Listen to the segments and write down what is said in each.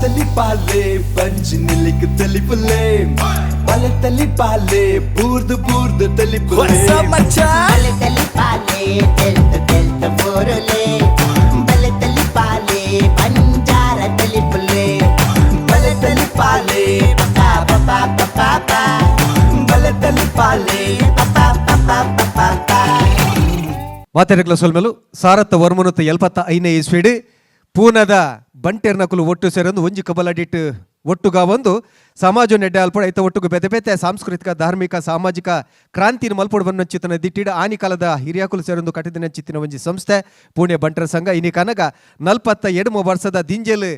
ತಲಿ ಪಾಲೆ ಪಂಚ್ ನಿಲಿಕ್ ತಲಿ ಪುಲೆ ಬಲೆ ತಲಿ ಪಾಲೆ ಬೂರ್ದು ಬೂರ್ದು ತಲಿ ಪುಲೆ ಬಲೆ ತಲಿ ಪಾಲೆ ತೆಲ್ತ ಬೋರಲೆ ಬಲೆ ತಲಿ ಪಾಲೆ ಬಂಜಾರ ತಲಿ ಪುಲೆ ಬಲೆ ತಲಿ ಪಾಲೆ ಪಪಾ ಪಪಾ ಪಪಾ ಬಲೆ ತಲಿ ಪಾಲೆ ಪಪಾ ಪಪಾ ಪಪಾ ಮಾತೆರೆಗ್ಲ ಸೊಲ್ಮೆಲು ಸಾರತ್ತ ವರ್ಮನುತ್ತ 75ನೇ ಇಸ್ವಿಡ್ ಪೂನದ ಬಂಟೆರ್ನಕುಲು ಒಟ್ಟು ಸೇರೊಂದು ಒಂಜಿ ಕಬಲಾಡಿಟ್ ಒಟ್ಟುಗ ಒಂದು ಸಮಾಜ ನೆಡ್ಡೆ ಅಲ್ಪಡ ಐತ ಒಟ್ಟುಗು ಬೆತೆ ಬೆತೆ ಸಾಂಸ್ಕೃತಿಕ ಧಾರ್ಮಿಕ ಸಾಮಾಜಿಕ ಕ್ರಾಂತಿನ ಮಲ್ಪೊಡು ಬನ್ನಚ್ಚಿತನ ದಿಟ್ಟಿಡ ಆನಿ ಕಾಲದ ಹಿರಿಯಾಕುಲು ಸೇರೊಂದು ಕಟ್ಟಿದ ಚಿತ್ತಿನ ಒಂಜಿ ಸಂಸ್ಥೆ ಪುಣೆ ಬಂಟರ ಸಂಘ ಇನಿ ಕನಗ 47 ವರ್ಷದ ದಿಂಜೆಲ್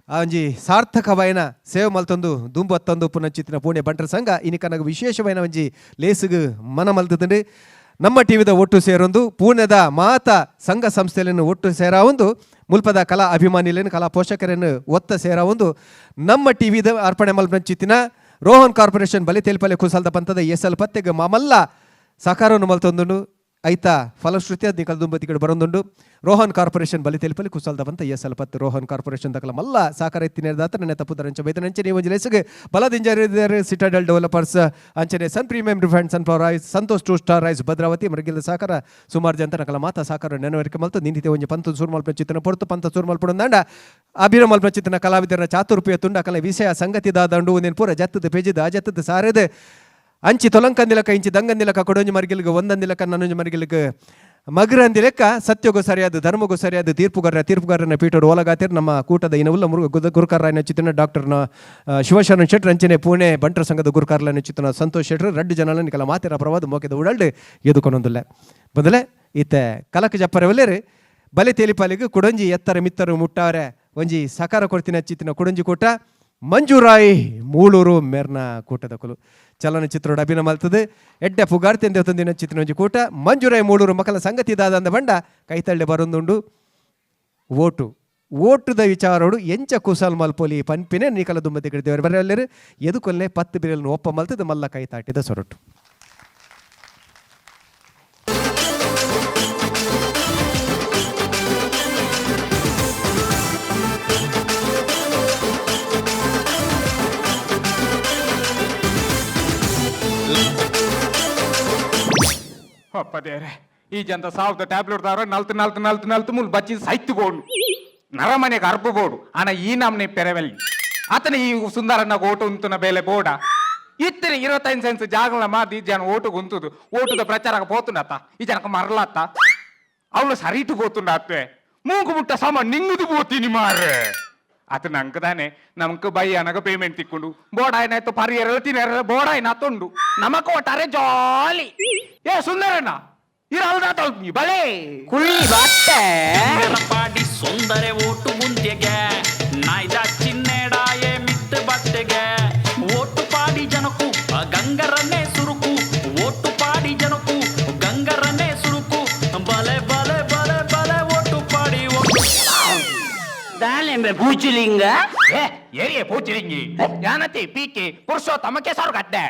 ಒಂಜಿ ಸಾರ್ಥಕವಾಯಿನ ಸೇವೆ ಮಲ್ತೊಂದು ದುಂಬತ್ತೊಂದು ಪುನಚ್ಚಿತ್ತಿನ ಪುಣೆ ಬಂಟರ ಸಂಘ ಇನಿ ಕನಗ ವಿಶೇಷವಾಯಿನ ಒಂಜಿ ಲೇಸುಗು ಮನ ಮಲ್ತದಂಡು ನಮ್ಮ ಟಿವಿದ ಒಟ್ಟು ಸೇರೊಂದು ಪೂರ್ಣದ ಮಾತ ಸಂಘ ಸಂಸ್ಥೆಯನ್ನು ಒಟ್ಟು ಸೇರ ಒಂದು ಮುಲ್ಪದ ಕಲಾ ಅಭಿಮಾನಿಗಳನ್ನು ಕಲಾ ಪೋಷಕರನ್ನು ಒತ್ತ ಸೇರ ಒಂದು ನಮ್ಮ ಟಿವಿದ ಅರ್ಪಣೆ ಮಲ್ಪಂಚಿತ್ತಿನ ರೋಹನ್ ಕಾರ್ಪೊರೇಷನ್ ಬಲಿ ತೇಲ್ಪಲೆ ಕುಸಲ್ದ ಪಂತದ ಎಸಲ್ ಪತ್ತೆಗೆ ಮಾಮಲ್ಲ ಸಹಕಾರವನ್ನು ಮಲ್ತೊಂದುಂಡು ಐತ ಫಲಶ್ರುತಿ ಅದು ನಿಕಲ್ ದುಂಬತಿಗಳು ಬರೊಂದುಂಡು ರೋಹನ್ ಕಾರ್ಪೊರೇಷನ್ ಬಲಿ ತೇಲ್ಪಲೆ ಕುಸಲ್ದ ಪಂತ ಎಸಲ್ ಪತ್ತು ರೋಹನ್ ಕಾರ್ಪೊರೇಷನ್ ದಕಲ ಮಲ್ಲ ಸಹಕಾರ ಎತ್ತಿನೇದಾತ ನನ್ನ ತಪ್ಪುದರಂಚ ಬೈದನಂಚೆ ನೀವು ಜಿಲೆಸಿಗೆ ಬಲದಿಂಜರಿದ್ದಾರೆ ಸಿಟಾಡೆಲ್ ಡೆವಲಪರ್ಸ್ ಅಂಚನೆ Sun premium refined sunflower rice Santosh 2 star rice Bhadravati ಮರಗಿಲ್ಲ ಸಹಕಾರ ಸುಮಾರು ಜನ ನಕಲ ಮಾತ ಸಹಕಾರ ನೆನವರಿಕೆ ಮಲ್ತು ನಿಂದಿತೆ ಒಂಜಿ ಪಂತ ಸೂರ್ ಮಲ್ಪ ಚಿತ್ತನ ಪೊರ್ತು ಪಂತ ಸೂರ್ ಮಲ್ಪಡೊಂದಾಂಡ ಅಭಿರ ಮಲ್ಪ ಚಿತ್ತನ ಕಲಾವಿದರ ಚಾತುರ್ಪಿಯ ತುಂಡ ಕಲ ವಿಷಯ ಸಂಗತಿ ದಾದಂಡು ಒಂದೇನು ಪೂರ ಜತ್ತದ ಪೇಜಿದ ಆ ಜತ್ತದ ಸಾರದ ಅಂಚಿ ತೊಲಂಕಂದಿಲಕ ಇಂಚಿ ದಂಗಂದಿಲಕ ಕೊಡೊಂಜಿ ಮರ್ಗಿಲ್ಗೆ ಒಂದಂದಿಲಕ ನನ್ನೊಂಜಿ ಮರ್ಗಿಲ್ಗೆ ಮಗರಂದಿಲೆಕ್ಕ ಸತ್ಯಗೂ ಸರಿಯಾದ ಧರ್ಮಗೂ ಸರಿಯಾದ ತೀರ್ಪುಗಾರನ ಪೀಠರು ಓಲಗಾತಿರ್ ನಮ್ಮ ಕೂಟದ ಇನವುಲ್ಲ ಗುರುಕಾರನ ಚಿತ್ರನ ಡಾಕ್ಟರ್ನ ಶಿವಶರಣ್ ಶೆಟ್ರ್ ಅಂಚನೆ ಪುಣೆ ಬಂಟರ ಸಂಘದ ಗುರುಕಾರನ ಚಿತ್ರನ ಸಂತೋಷ್ ಶೆಟ್ರ್ ರಡ್ಡು ಜನలని ಕಲ ಮಾತಿರ ಪ್ರವಾದ ಮೋಕೆದ ಉಡಲ್ಡು ಎದುಕೊನೊಂದುಲ್ಲೆ ಬದಲೆ ಈತೆ ಕಲಕ ಜಪ್ಪರವಲ್ಲೇರಿ ಬಲೆ ತೇಲಿಪಾಲಿಗೆ ಕುಡಂಜಿ ಎತ್ತರ ಮಿತ್ತರು ಮುಟ್ಟಾರೆ ಒಂಜಿ ಸಕಾರ ಕೊಡ್ತಿನ ಚಿತ್ತಿನ ಕುಡಂಜಿ ಕೂಟ ಮಂಜುರಾಯಿ ಮೂಳೂರು ಮೇರ್ನ ಕೂಟದ ಕುಲು ಚಲನಚಿತ್ರೋಡ ಅಭಿನಯ ಮಲ್ತದೆ ಎಡ್ಡೆ ಪುಗಾರ್ತೆಂದೆ ತಂದಿನ ಚಿತ್ರ ಒಂಜಿ ಕೂಟ ಮಂಜುರಾಯಿ ಮೂಳೂರು ಮಕ್ಕಳ ಸಂಗತಿ ದಾದಂದ ಬಂಡ ಕೈತಳ್ಳೆ ಬರೊಂದುಂಡು ಓಟುದ ವಿಚಾರೋಡು ಎಂಚ ಕುಸಲ್ ಮಲ್ಪೊಲಿ ಪನ್ಪಿನೇ ನೀಕಲ ದುಂಬತಿ ಗಿಡಿದೇವರು ಬರಲ್ಲರು ಎದುಕೊಲ್ಲೆ 10 ಬಿರಿಯಲ್ನ ಒಪ್ಪ ಮಲ್ತದೆ ಮಲ್ಲ ಕೈ ತಾಟಿದ ಸೊರಟು ಅಪ್ಪದೇರೆ ಈ ಜಂತ ಸಾವಿರದ ಟ್ಯಾಬ್ಲೆಟ್ ದಾರ ನಲ್ತು ಮೂಲ ಬಚ್ಚಿ ಸೈತು ಬೋಡು ನರಮನೆಗೆ ಅರ್ಪು ಬೋಡು ಆನ ಈ ನಮ್ನೆ ಪೆರವೆಲ್ಲಿ ಆತನ ಈ ಸುಂದರನ ಓಟು ಉಂತುನ ಬೇಲೆ ಬೋಡ ಇತ್ತಿನ 25 ಸೆನ್ಸ್ ಜಾಗಲ ಮಾದಿ ಜನ ಓಟು ಗುಂತುದು ಓಟುದ ಪ್ರಚಾರಕ್ಕೆ ಪೋತುಂಡತ್ತ ಈ ಜನಕ್ಕೆ ಮರಲತ್ತ ಅವಳು ಸರಿಟು ಪೋತುಂಡತ್ತೆ ಮೂಗು ಮುಟ್ಟ ಸಮ ನಿಂಗುದು ಪೋತೀನಿ ಮಾರೆ ಆತ ನಂಗೆ ತಾನೆ ನಮ್ಗೆ ಬೈ ಅನಗ ಪೇಮೆಂಟ್ ತಿಕ್ಕೊಂಡು ಬೋಡಾಯ್ನಾಯ್ತು ಪರಿಯರ ತಿನ್ನರ ಬೋಡಾಯ್ನ ತೊಂಡು ನಮಕ್ ಒಟ್ಟಾರೆ ಜಾಲಿ ಏ ಸುಂದರಣ್ಣ ಇರಲ್ದ ತೊಳ್ನಿ ಬಳೆ ಕುಳ್ಳಿ ಬಟ್ಟೆ ಪಾಡಿ ಸುಂದರ ಓಟು ಮುಂದೆಗೆ ನಾಯ್ದ ಚಿನ್ನೆಡಾಯೆ ಮಿತ್ತು ಬಟ್ಟೆಗೆ ಓಟು ಪಾಡಿ ಜನಕು ಗಂಗರನ್ನೇ ಸುರುಕು ಓಟು ಪಾಡಿ ಜನಕು ಗಂಗರನ್ನೇ ಸುರುಕು ಬಲೆ ಬಲೆ ಬಲೆ ಬಲೆ ಓಟು ಪಾಡಿ ಓಟು ದಾಲೆಂಬೆ ಪೂಚಿಲಿಂಗ ಏರಿಯೇ ಪೂಚಿರಿಂಗಿ ಯಾನತಿ ಪೀಕೆ ಪುರುಷೋತ್ತಮಕ್ಕೆ ಸಾರು ಕಟ್ಟೆ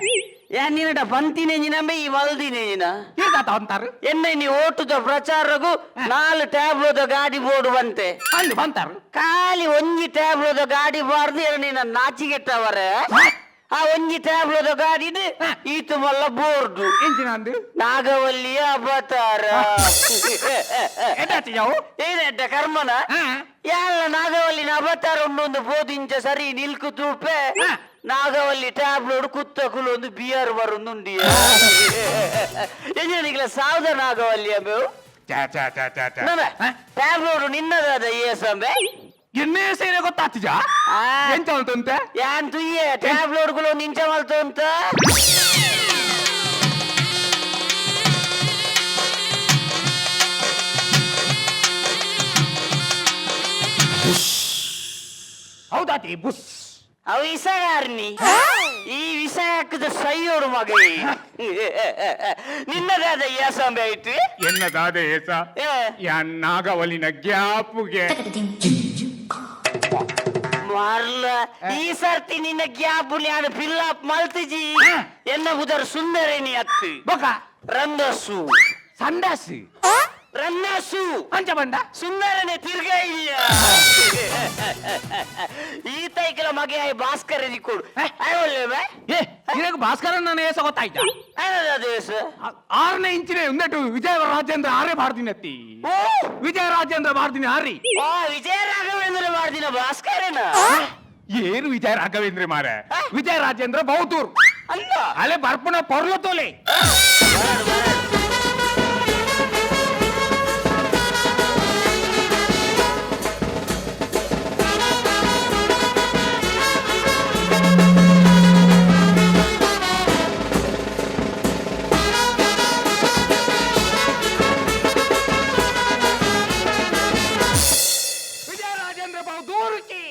ನಿನ್ನಡ ಪಂತಿನೆಂಜಿನಂಬೆ ಈ ವಲ್ದಿನೆಂಜಿನ ಈಗಾತ ಅಂತಾರು ಎನ್ನ ನೀ ಓಟುದ ಪ್ರಚಾರಗೂ 4 ಟ್ಯಾಬ್ಲೋದ ಗಾಡಿ ಬೋರ್ಡು ಬಂತೆ ಅಂದು ಬಂತಾರು ಖಾಲಿ ಒಂಜಿ ಟ್ಯಾಬ್ಲೋದ ಗಾಡಿ ಬಾರ್ದು ನಿನ್ನ ನಾಚಿಗೆಟ್ಟವರೆ ಆ ಒಂಜಿ ಟ್ಯಾಬ್ಲೋದ ಗಾಡಿ ಈತು ಮಲ್ಲ ಬೋರ್ಡು ಎಂಚಿನ ಅಂದು ನಾಗವಲ್ಲಿಯ ಅವತಾರ ಏನೆಡ್ಡ ಕರ್ಮನ ಎಲ್ಲ ನಾಗವಲ್ಲಿನ ಅವತಾರ ಒಂದೊಂದು ಬೋದಿಂಚ ಸರಿ ನಿಲ್ಕು ತೂಪೆ ನಾಗವಲ್ಲಿ ಟ್ಯಾಬ್ಲೆಟ್ ಕುತ್ತಕುಲು ಒಂದು ಬಿಯರ್ ಬರುಂದುಂಡಿಯ ಎಂಜಿನಿಗ್ಲ ಸಾವ್ದ ನಾಗವಲ್ಲಿ ಅಂಬೆ ಟ್ಯಾಬ್ಲೆಟ್ ನಿನ್ನದಾದ ಏಸಂಬೆ ಎನ್ನೇ ಸೇರೆ ಗೊತ್ತಾಗ್ತಿಜ ಎಂತ ಅಂತಂತ ಯಾನ್ ತುಯ್ಯೆ ಟ್ಯಾಬ್ಲೆಟ್ಗಳು ನಿಂಚ ಮಲ್ತು ಅಂತ ಹೌದಾತಿ ಬುಸ್ ಅವ ವಿಷಗಾರ್ನಿ ಈ ವಿಷ ಹಾಕಿದ ಸೈಯೋಡು ಮಗ ನಿನ್ನದಾದ ಏಸಂಬೆ ಆಯ್ತು ಎನ್ನದಾದ ಏಸ ಯಾನ್ ನಾಗವಲಿನ ಗ್ಯಾಪುಗೆ ಮಾರ್ಲ ಈ ಸರ್ತಿ ನಿನ್ನ ಗ್ಯಾಪುಲಿ ಆಡ ಫಿಲ್ಲಪ್ ಮಲ್ತಿಜಿ ಎನ್ನ ಉದರ್ ಸುಂದರೇನಿ ಅತ್ತು ಬೊಕ ರಂದಸ್ಸು ಸಂಡಾಸಿ ರನ್ನಸು ಅಂಚ ಬಂಡ ಸುಂದರನೆ ತಿರ್ಗ ಇದೆಯಾ ಈ ತೈಕಲ ಮಗೆ ಭಾಸ್ಕರ ಕೊಡು ಒಳ್ಳೆ ಏ ಇದಕ್ಕೆ ಭಾಸ್ಕರನ ಹೆಸ ಗೊತ್ತಾಯ್ತಾ ದೇಶ 6ನೇ ಇಂಚಿನ ಉಂದಟು ವಿಜಯ ರಾಜೇಂದ್ರ ಆರೇ ಬಾರ್ದಿನಿ ಅತ್ತಿ ವಿಜಯ ರಾಜೇಂದ್ರ ಬಾರ್ದಿನಿ ಆರಿ ವಿಜಯ ರಾಘವೇಂದ್ರ ಮಾಡ್ದಿನ ಭಾಸ್ಕರನ ಏನು ವಿಜಯ ರಾಘವೇಂದ್ರ ಮಾರ ವಿಜಯ ರಾಜೇಂದ್ರ ಬಹುತೂರ್ ಅಲ್ಲ ಅಲೆ ಬರ್ಪಣ ಪೊರ್ಲ ತೋಲೆ ವಿಜಯ ರಾಜೇಂದ್ರ ಬಹುದೂರ್ ಕಿ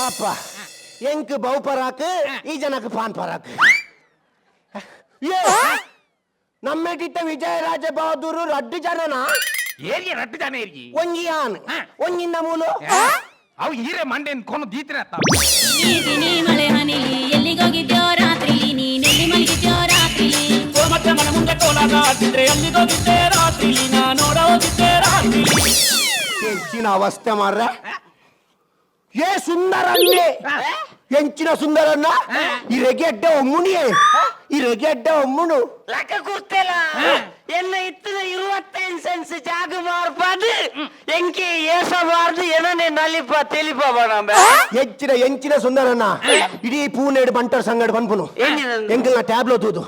ಅಪ್ಪ ಎಂಕ್ ಬಹು ಪರಾಕ್ ಈ ಜನಕ್ಕೆ ಪಾನ್ ಪರಾಕ್ ನಮ್ಮೆಟಿಟ್ಟ ವಿಜಯರಾಜ ಬಹದ್ದೂರು ರಡ್ಡು ಜನನ ಏರಿಯ ರಟ್ಟು ಜನ ಏರಿ ಒಂಜಿಯಾನ್ ಒಂಜಿಂದ ಮೂಲು ಅವು ಹೀರೆ ಮಂಡೆ ಕೊನು ದೀತ್ರ ನೀತಿನಿ ಮಳೆ ಹನಿಲಿ ಎಲ್ಲಿಗೋಗಿದ್ಯೋ ರಾತ್ರಿಲಿ ನೀನೆಲ್ಲಿ ಮಲಗಿದ್ಯೋ ರಾತ್ರಿಲಿ ಮತ್ತೆ ಮನೆ ಮುಂದೆ ಕೋಲಾಟ ಆಡ್ತಿದ್ರೆ ಅಲ್ಲಿಗೋಗಿದ್ದೆ ರಾತ್ರಿಲಿ ನಾ ನೋಡೋಗಿದ್ದೆ ರಾತ್ರಿಲಿ ಎಂಚಿನ ಅವಸ್ಥೆ ಮಾರ್ರೆ ಏ ಸುಂದರನ್ನೇ ಎಂಚಿನ ಸುಂದರನ್ನ ಈ ರೆಗೆಡ್ಡ ಒಮ್ಮುನಿಯೇ ಈ ರೆಗೆಡ್ಡ ಒಮ್ಮುನು ಲೆಕ್ಕ ಕೂರ್ತಿಲ್ಲ ಎನ್ನ ಇತ್ತದ 25 ಸೆನ್ಸ್ ಜಾಗ ಮಾರ್ಪಾದು ಎಂಕಿ ಏಸಬಾರ್ದು ಏನನ್ನೇ ನಲಿಪ ತೆಲಿಪ ಬಣಂಬ ಎಂಚಿನ ಸುಂದರನ್ನ ಇಡೀ ಪೂನೆಡ್ ಬಂಟರ್ ಸಂಗಡ್ ಬಂದ್ಪುನು ಎಂಕಲ್ನ ಟ್ಯಾಬ್ಲೋ ತೂದು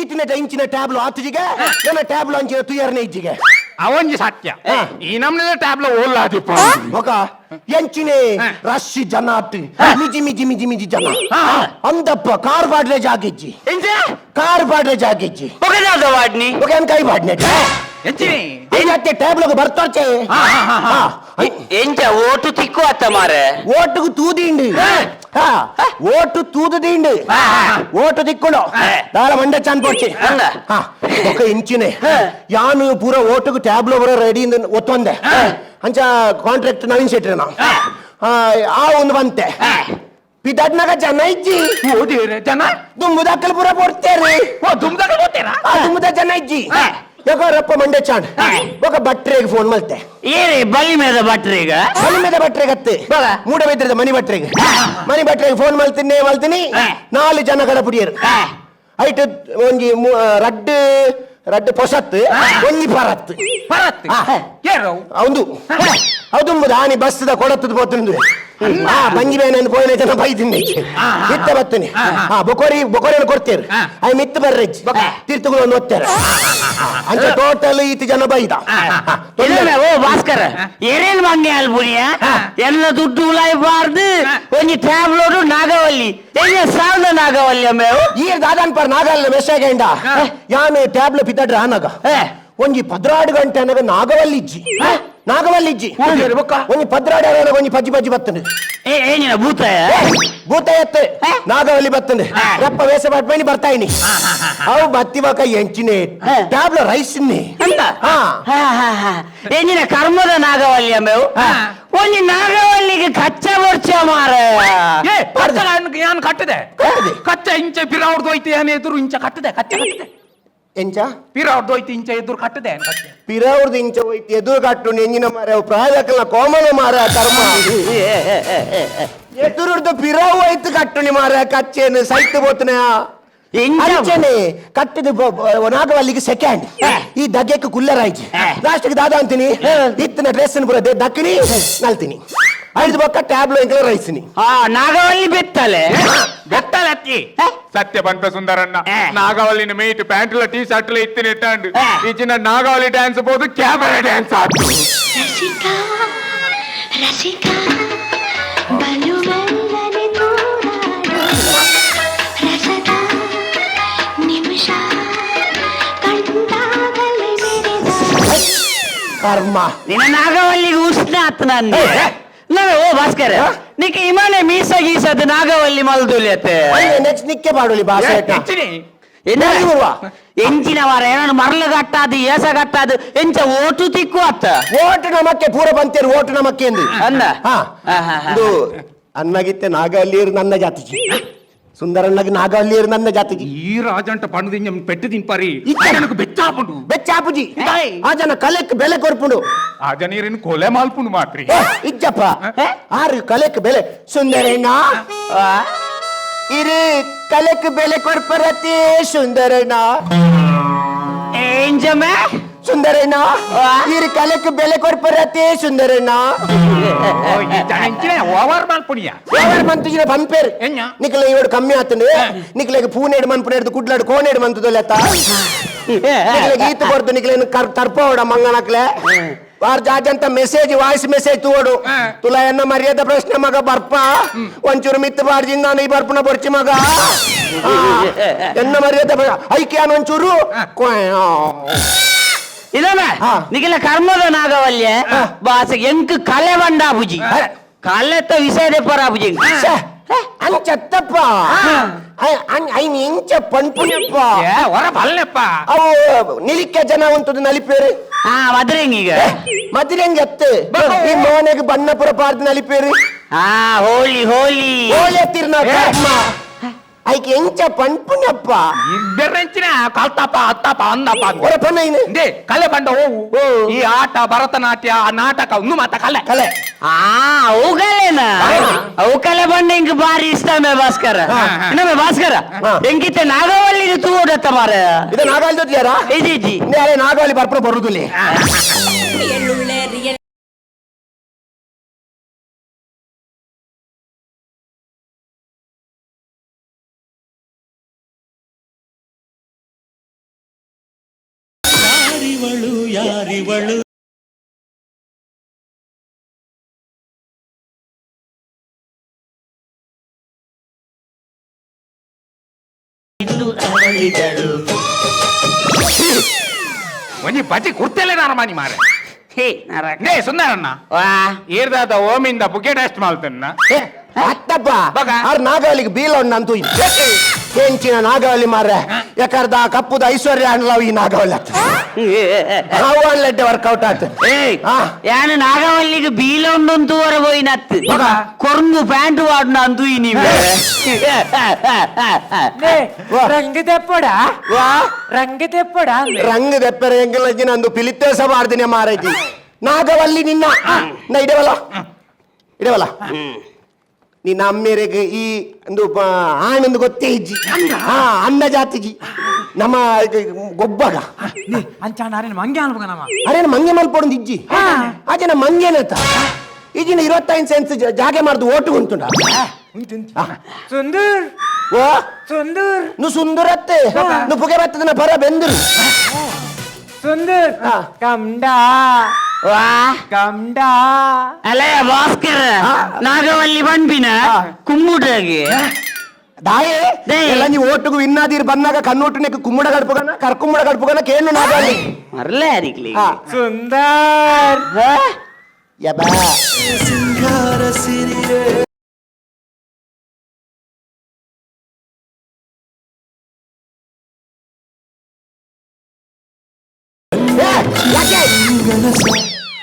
ಈತಿನ ಇಂಚಿನ ಟ್ಯಾಬ್ಲೋ ಆತುಜಿಗೆ ನನ್ನ ಟ್ಯಾಬ್ಲೋ ಅಂಚಿನ ತುಯರ್ನೆ ಇಜ್ಜಿಗೆ ಅವಂಜಿ ಸತ್ಯ ಈ ನಮ್ನೆ ಟ್ಯಾಬ್ಲ ಓಲ್ಲಾದಿಪ್ಪ ఒక ಎಂಚಿನೆ ರಶಿ ಜನ ಅಟ್ಟಿ ಮಿಜಿ ಮಿಜಿ ಮಿಜಿ ಮಿಜಿ ಜನ ಅಂದಪ್ಪ ಕಾರ್ ಬಾಡ್ಲೆ ಜಾಗಿಜ್ಜಿ ಕಾರ್ ಬಾಡ್ಲೆ ಜಾಗಿಜ್ಜಿ ಒಗದಾದ ವಾಡ್ನಿ ఒక ఎంకాయ బాడినట్టు ಹೆಚ್ಚಿನಿ అయితే ట్యాబ్లోకి ಬರ್ತಾರ್ಚೆ ಎಂಚ ಓಟು ತಿಕ್ಕು ಅತ್ತ ಮಾರೆ ఓటుకు తూదిండి ఓటు తూదుదీండి ఓటు దిక్కుడు దాల మండే చనిపోచ్చి ఒక ఇంచినే యాను పూర ఓటుకు ట్యాబ్లో పూర రెడీ ಒತ್ತೊಂದೆ ಅಂಚ ಕಾಂಟ್ರಾಕ್ಟ್ ನವೀನ್ ಶೆಟ್ಟಿ ಆ ಒಂದು ಬಂತೆ ಪಿದಾಡ್ನಾಗ ಜನ ಇಜ್ಜಿ ಓದಿರ ಜನ ದುಂಬುದಾಕಲ್ ಪೂರ ಕೊಡ್ತೇರಿ ಓ ದುಮ್ದಾಗ ಓದ್ತೀರಾ ದುಂಬುದ ಜನ ಇಜ್ಜಿ ಯಾಕರಪ್ಪ ಮಂಡೆ ಚಾಂಡ್ ఒక ಬಟ್ರೆಗೆ ಫೋನ್ ಮಲ್ತೆ ಏರಿ ಬಲಿ ಮೇದ ಭಟ್ರೀಗ ಮನಿ మీద ಬಟ್ರೆಗೆ ಅತ್ತೆ ಮೂಡ ಬಿದ್ರದ ಮನಿ ಬಟ್ರೆಗೆ ಫೋನ್ ಮಲ್ತೀನಿ 4 ಜನ ಗಡಪುಡಿಯರು ಐಟ್ ಒಂಜಿ ರಡ್ಡು ಪೊಸತ್ತು ಒಂಜಿ ಪರತ್ತು ಏರು ಹೌದು ಹೌದು ಆನಿ ಬಸ್ದ ಕೊಡತ್ತದ ಪೋತಂದು ಬಂಜಿ ಬೇನೆ ಪೋಯಿನ ಜನ ಬೈತೀನಿ ಇತ್ತ ಬತ್ತನಿ ಬೊಕೋರಿ ಕೊಡ್ತೇರು ಅವ್ ಮಿತ್ತು ಬರ್ರಜ್ಜಿ ತೀರ್ಥಗಳು ಒಂದು ಓದ್ತಾರೆ ಅಂತ ಟೋಟಲ್ ಈತ ಜನ ಬೈದ ಓ ಭಾಸ್ಕರ ಏನೇನ್ ಮಂಗೆ ಅಲ್ಬುನಿಯ ಎಲ್ಲ ದುಡ್ಡು ಉಲಾಯ್ಬಾರ್ದು ಒಂಜಿ ಟ್ಯಾಬ್ಲೋಡು ನಾಗವಲ್ಲಿ ಸಾಲ ನಾಗವಲ್ಲಿ ಮೇವು ಈ ದಾದಾನ್ ಪರ್ ನಾಗಲ್ಲ ಮೆಸ್ಸಾಗಂಡ ಯಾನು ಟ್ಯಾಬ್ಲೆ ಪಿತಡ್ರ ಆನಾಗ ಒಂಜಿ 16 ಗಂಟೆ ಅನ್ನಾಗ ನಾಗವಲ್ಲಿಜ್ಜಿ ಒಂಜಿ 16 ಅನ್ನಾಗ ಒಂಜಿ ಪಜ್ಜಿ ಬತ್ತಂದು ಏನಿನ ಭೂತ ಎತ್ತು ನಾಗವಲ್ಲಿ ಬತ್ತಂದು ರಪ್ಪ ವೇಸ ಪಟ್ಮನಿ ಬರ್ತಾಯಿನಿ ಅವು ಬತ್ತಿವಕ ಎಂಚಿನೇ ಟ್ಯಾಬ್ಲ ರೈಸ್ ಏನಿನ ಕರ್ಮದ ನಾಗವಲ್ಲಿ ಮೇವು ಒಂಜಿ ನಾಗವಲ್ಲಿಗೆ ಕಚ್ಚ ಬರ್ಚ ಮಾರ ನಾನು ಕಟ್ಟದೆ ಕಚ್ಚ ಇಂಚೆ ಪಿರಾವ್ರದ್ದು ಹೋಯ್ತು ಏನ್ ಎದುರು ಇಂಚ ಕಟ್ಟದೆ ಎಂಚ ಪಿರಾವ್ರದ್ದು ಹೋಯ್ತು ಇಂಚೆ ಎದುರು ಕಟ್ಟದೆ ಪಿರಾವ್ರದ್ದು ಇಂಚ ಹೋಯ್ತು ಎದುರು ಕಟ್ಟು ಎಂಜಿನ ಮಾರ ಪ್ರಾಯಕಲ್ನ ಕೋಮಲ ಮಾರ ಕರ್ಮ ಎದುರುಡ್ದು ಪಿರಾವ್ ಹೋಯ್ತು ಕಟ್ಟುನಿ ಮಾರ ಕಚ್ಚೇನು ಸೈತ್ ಬೋತನ ಅಂಚನೆ ಕಟ್ಟಿದ ನಾಗವಲ್ಲಿಗೆ ಸೆಕೆಂಡ್ ಈ ದಗ್ಗಕ್ಕೆ ಕುಲ್ಲರಾಯ್ತು ಲಾಸ್ಟ್ಗೆ ದಾದಾ ಅಂತೀನಿ ಇತ್ತಿನ ಡ್ರೆಸ್ ಪುರ ದಕ್ಕಿನಿ ನಲ್ತೀನಿ ಐದು ಬೊಕ್ಕ ಟ್ಯಾಬ್ಲೋ ಎಂಕಲ ರೈಸಿನಿ ನಾಗವಲ್ಲಿ ಬೆತ್ತಲೆ ಬೆತ್ತಲತ್ತಿ ಸತ್ಯ ಬಂತ ಸುಂದರಣ್ಣ ನಾಗವಲ್ಲಿನ ಮೀಟ್ ಪ್ಯಾಂಟ್ಲ ಟೀ ಶರ್ಟ್ಲ ಇತ್ತಿನ ಇಟ್ಟಾಂಡು ಈಚಿನ ನಾಗವಲ್ಲಿ ಡ್ಯಾನ್ಸ್ ಬೋದು ಕ್ಯಾಮರಾ ಡ್ಯಾನ್ಸ್ ಆತು ರಸಿಕಾ ರಸಿಕಾ ಬಲು ಮೆಲ್ಲನೆ ತೂರಾಡು ರಸದ ನಿಮಿಷ ಕಂಡಾಗಲೇ ಮೆರೆದ ಕರ್ಮ ನಿನ್ನ ನಾಗವಲ್ಲಿಗೆ ಉಷ್ಣ ಆತ್ ನಂದು ಓ ಭಾಸ್ಕರ ನಿಕ್ಕೆ ಇಮಾನೆ ಮೀಸ ಗೀಸದ ನಾಗವಲ್ಲಿ ಮಲ್ದುಲಿ ಅತ್ತೆ ನೆಕ್ಸ್ಟ್ ನಿಕ್ಕೆ ಬಾಡುಲಿ ಭಾಷೆ ಹೆಚ್ಚಿನಿ ಬೆಳಗ್ಗೆ ಬರುವ ಎಂಚಿನ ವಾರ ಏನಾದ್ರು ಮರಳು ಕಟ್ಟಾದು ಏಸ ಕಟ್ಟಾದು ಎಂಚ ಓಟು ತಿಕ್ಕು ಅತ್ತ ಓಟು ನಮಕ್ಕೆ ಪೂರ ಬಂತೇರು ಓಟು ನಮಕ್ಕೆ ಎಂದು ಅಂದ ಇದು ಅನ್ನಗಿತ್ತೆ ನಾಗವಲ್ಲಿಯರು ನನ್ನ ಜಾತಿಜಿ ಸುಂದರಣ್ಣಗೆ ನಾಗವಲ್ಲಿಯರು ನನ್ನ ಜಾತಿಜಿ ಈ ರಾಜಂಟ ಪಣ್ಣದ ಪೆಟ್ಟು ತಿಂಪಾರಿ ನನಗೆ ಬೆಚ್ಚಾಪುಂಡು ಬೆಚ್ಚಾಪುಜಿ ಆ ಜನ ಕಲೆಕ್ ಬೆಲೆ ಕೊರ್ಪುಂಡು ಆ ಜನರೇನು ಕೊಲೆ ಮಾಲ್ಪುಂಡು ಮಾತ್ರಿ ಇಜ್ಜಪ್ಪ ಆರು ಕಲೆಕ್ ಬೆಲೆ ಸುಂದರಣ್ಣ ಇರಿ ಕಲೆಕ್ ಬೆಲೆ ಕೊರ್ಪರತಿ ಸುಂದರಣ್ಣ ಎಂಜಮೆ ಸುಂದರಣ್ಣ ಇರಿ ಕಲೆಕ್ ಬೆಲೆ ಕೊರ್ಪರತಿ ಸುಂದರಣ್ಣ ಓವರ್ ಮಾಲ್ಪುಣಿಯ ఎవరు మంతుజిన పంపేరు ఎన్యా? నీకు ఇవాడు కమ్మి అవుతుంది నీకు లేక పూనేడు మనుపునేడు కుడ్లాడు కోనేడు మంతుదో లేత నీకు గీత కొడుతు నీకు తర్పోవడం మంగనక్లే వారు జాజంత ಮೆಸೇಜ್ ವಾಯ್ಸ್ ಮೆಸೇಜ್ ತೂಡು ತುಲ ಎನ್ನ ಮರ್ಯಾದ ಪ್ರಶ್ನೆ ಮಗ ಬರ್ಪ ಒಂಚೂರು ಮಿತ್ತು ಬಾರ್ಜಿಂದ ನೀ ಬರ್ಪನ ಬರ್ಚಿ ಮಗ ಎನ್ನ ಮರ್ಯಾದ ಐಕ್ಯಾನ ಒಂಚೂರು ಇದನ್ನ ನಿಖಿಲ ಕರ್ಮದ ನಾಗವಲ್ಯ ಬಾಸ ಎಂಕ್ ಕಲೆ ಬಂಡಾಬುಜಿ ಕಲೆತ್ತ ವಿಷಯದ ಪರಾಬುಜಿ ಅಂಚತ್ತಪ್ಪ ಐನ್ ಎಂಚ ಪಂಪುನಪ್ಪ ಹೊರ ಬಲ್ಲಪ್ಪ ಅವು ನಿಲಿಕ್ಕೆ ಜನ ಉಂಟು ನಲಿಪೇರು ಮದ್ರೆಂಗೀಗ ಮದ್ರೆಂಗ್ ಎತ್ತು ಈ ಮೋನೆಗೆ ಬಣ್ಣಪುರ ಪಾರ್ದು ನಲಿಪೇರು ಹೋಲಿ ಹೋಲಿ ಓಲೆ ತಿರ್ನ ಕರ್ಮ ಐಕೆ ಎಂಚ ಪಂಪುನಪ್ಪ ಬೆರ್ರೆಂಚಿನ ಕಲ್ತಪ್ಪ ಅತ್ತಪ್ಪ ಅಂದಪ್ಪ ಹೊರಪನ ಇನ್ನು ಇಂದೇ ಕಲೆ ಬಂಡ ಹೋವು ಈ ಆಟ ಭರತನಾಟ್ಯ ನಾಟಕ ಒಂದು ಮಾತ ಕಲೆ ಕಲೆ ಅವು ಕಲೆನ ಅವು ಕಲೆ ಬಂಡ ಇಂಕ ಬಾರಿ ಇಷ್ಟಮೇ ಭಾಸ್ಕರ ಇನ್ನೊಮ್ಮೆ ಭಾಸ್ಕರ ಎಂಕಿತ್ತೆ ನಾಗವಲ್ಲಿ ತೂಡತ್ತ ಮಾರ ಇದು ನಾಗಾಲಿ ಜೊತೆಯಾರ ಇಜಿ ಅದೇ ನಾಗಾಲಿ ಬರ್ಪನ ಬರುದಿಲ್ಲ ಯಾರಿವಳು ಒಂಜಿ ಬಜಿ ಕುರ್ತೇಲೆ ನಾರಮಾನಿ ಮಾರೆ ನೇ ಸುಂದರಣ್ಣ ವಾ ಏರ್ದಾದ ಓಮಿಂದ ಬುಕೆಟ್ ಅಷ್ಟು ಮಾಲ್ತನ್ನ ಅತ್ತಪ್ಪ ಬಗ. ಅವ್ರ ನಾಗಾವಲಿಗೆ ಬೀಲ ಅಂತೂ ಹೆಂಚಿನ ನಾಗಾವಲಿ ಮಾರ್ರೆ ಯಾಕರ್ದ ಕಪ್ಪುದ ಐಶ್ವರ್ಯ ಅನ್ಲವ್ ಈ ನಾಗಾವಲಿ ನಾವು ಅನ್ಲೆಡ್ಡೆ ವರ್ಕೌಟ್ ಆಗ್ತದೆ ಯಾನು ನಾಗವಲ್ಲಿಗೆ ಬೀಲ ಉಂಡು ಹೊರ పోయినತ್ತು కొరంగు ప్యాంటు వాడిన అందు నీవే ರಂಗ ತೆಪ್ಪಡ ರಂಗ ತೆಪ್ಪಡ ರಂಗ ದೆಪ್ಪರ ಹೆಂಗಿಲ್ಲ ನಂದು ಪಿಲಿತ್ತೇಸ ಮಾಡ್ತೀನಿ ಮಾರೈತಿ ನಾಗವಲ್ಲಿ ನಿನ್ನ ನಾ ಇಡವಲ್ಲ ನಿನ್ನ ಅಮ್ಮೇರೆಗೆ ಈ ಒಂದು ಆಣಂದು ಗೊತ್ತೇ ಇಜ್ಜಿ ಅನ್ನ ಜಾತಿಜಿ ನಮ್ಮ ಗೊಬ್ಬಗ ಅಂಚ ನಾರೇನು ಮಂಗೆ ಅನ್ಬೇಕ ನಮ್ಮ ಅರೇನು ಮಂಗೆ ಮಲ್ಪೊಂದು ಇಜ್ಜಿ ಆಜನ ಮಂಗೇನಂತ ಈಜಿನ 25 ಸೆನ್ಸ್ ಜಾಗೆ ಮಾಡ್ದು ಓಟು ಉಂಟುಂಡ ಸುಂದರ್ ಓ ಸುಂದರ್ ನು ಸುಂದರತ್ತೆ ನು ಪುಗೆ ಬರ್ತದನ ಪರ ಬೆಂದರು ಸುಂದರ್ ಕಮ್ಡ ವಾ ಕಮ್ಡ ಅಲೇ ಭಾಸ್ಕರ ನಾಗವಲ್ಲಿ ಬಂದ್ಬಿನ ಕುಮ್ಮುಡ್ರಾಗೆ ದಾಯೆ ಎಲ್ಲ ನೀವು ಓಟುಗು ವಿನ್ನಾದಿರ್ ಬಂದಾಗ ಕಣ್ಣೋಟನೆ ಕುಮ್ಮುಡ ಗಡ್ಪುಗನ ಕರ್ಕುಮ್ಮುಡ ಗಡ್ಪುಗನ ಕೇಳು ನಾಗಲ್ಲಿ ಮರಲೇ ಅರಿಕ್ಲಿ ಸುಂದರ್ ಯಬ ಸಿಂಗಾರ ಸಿರಿಯೇ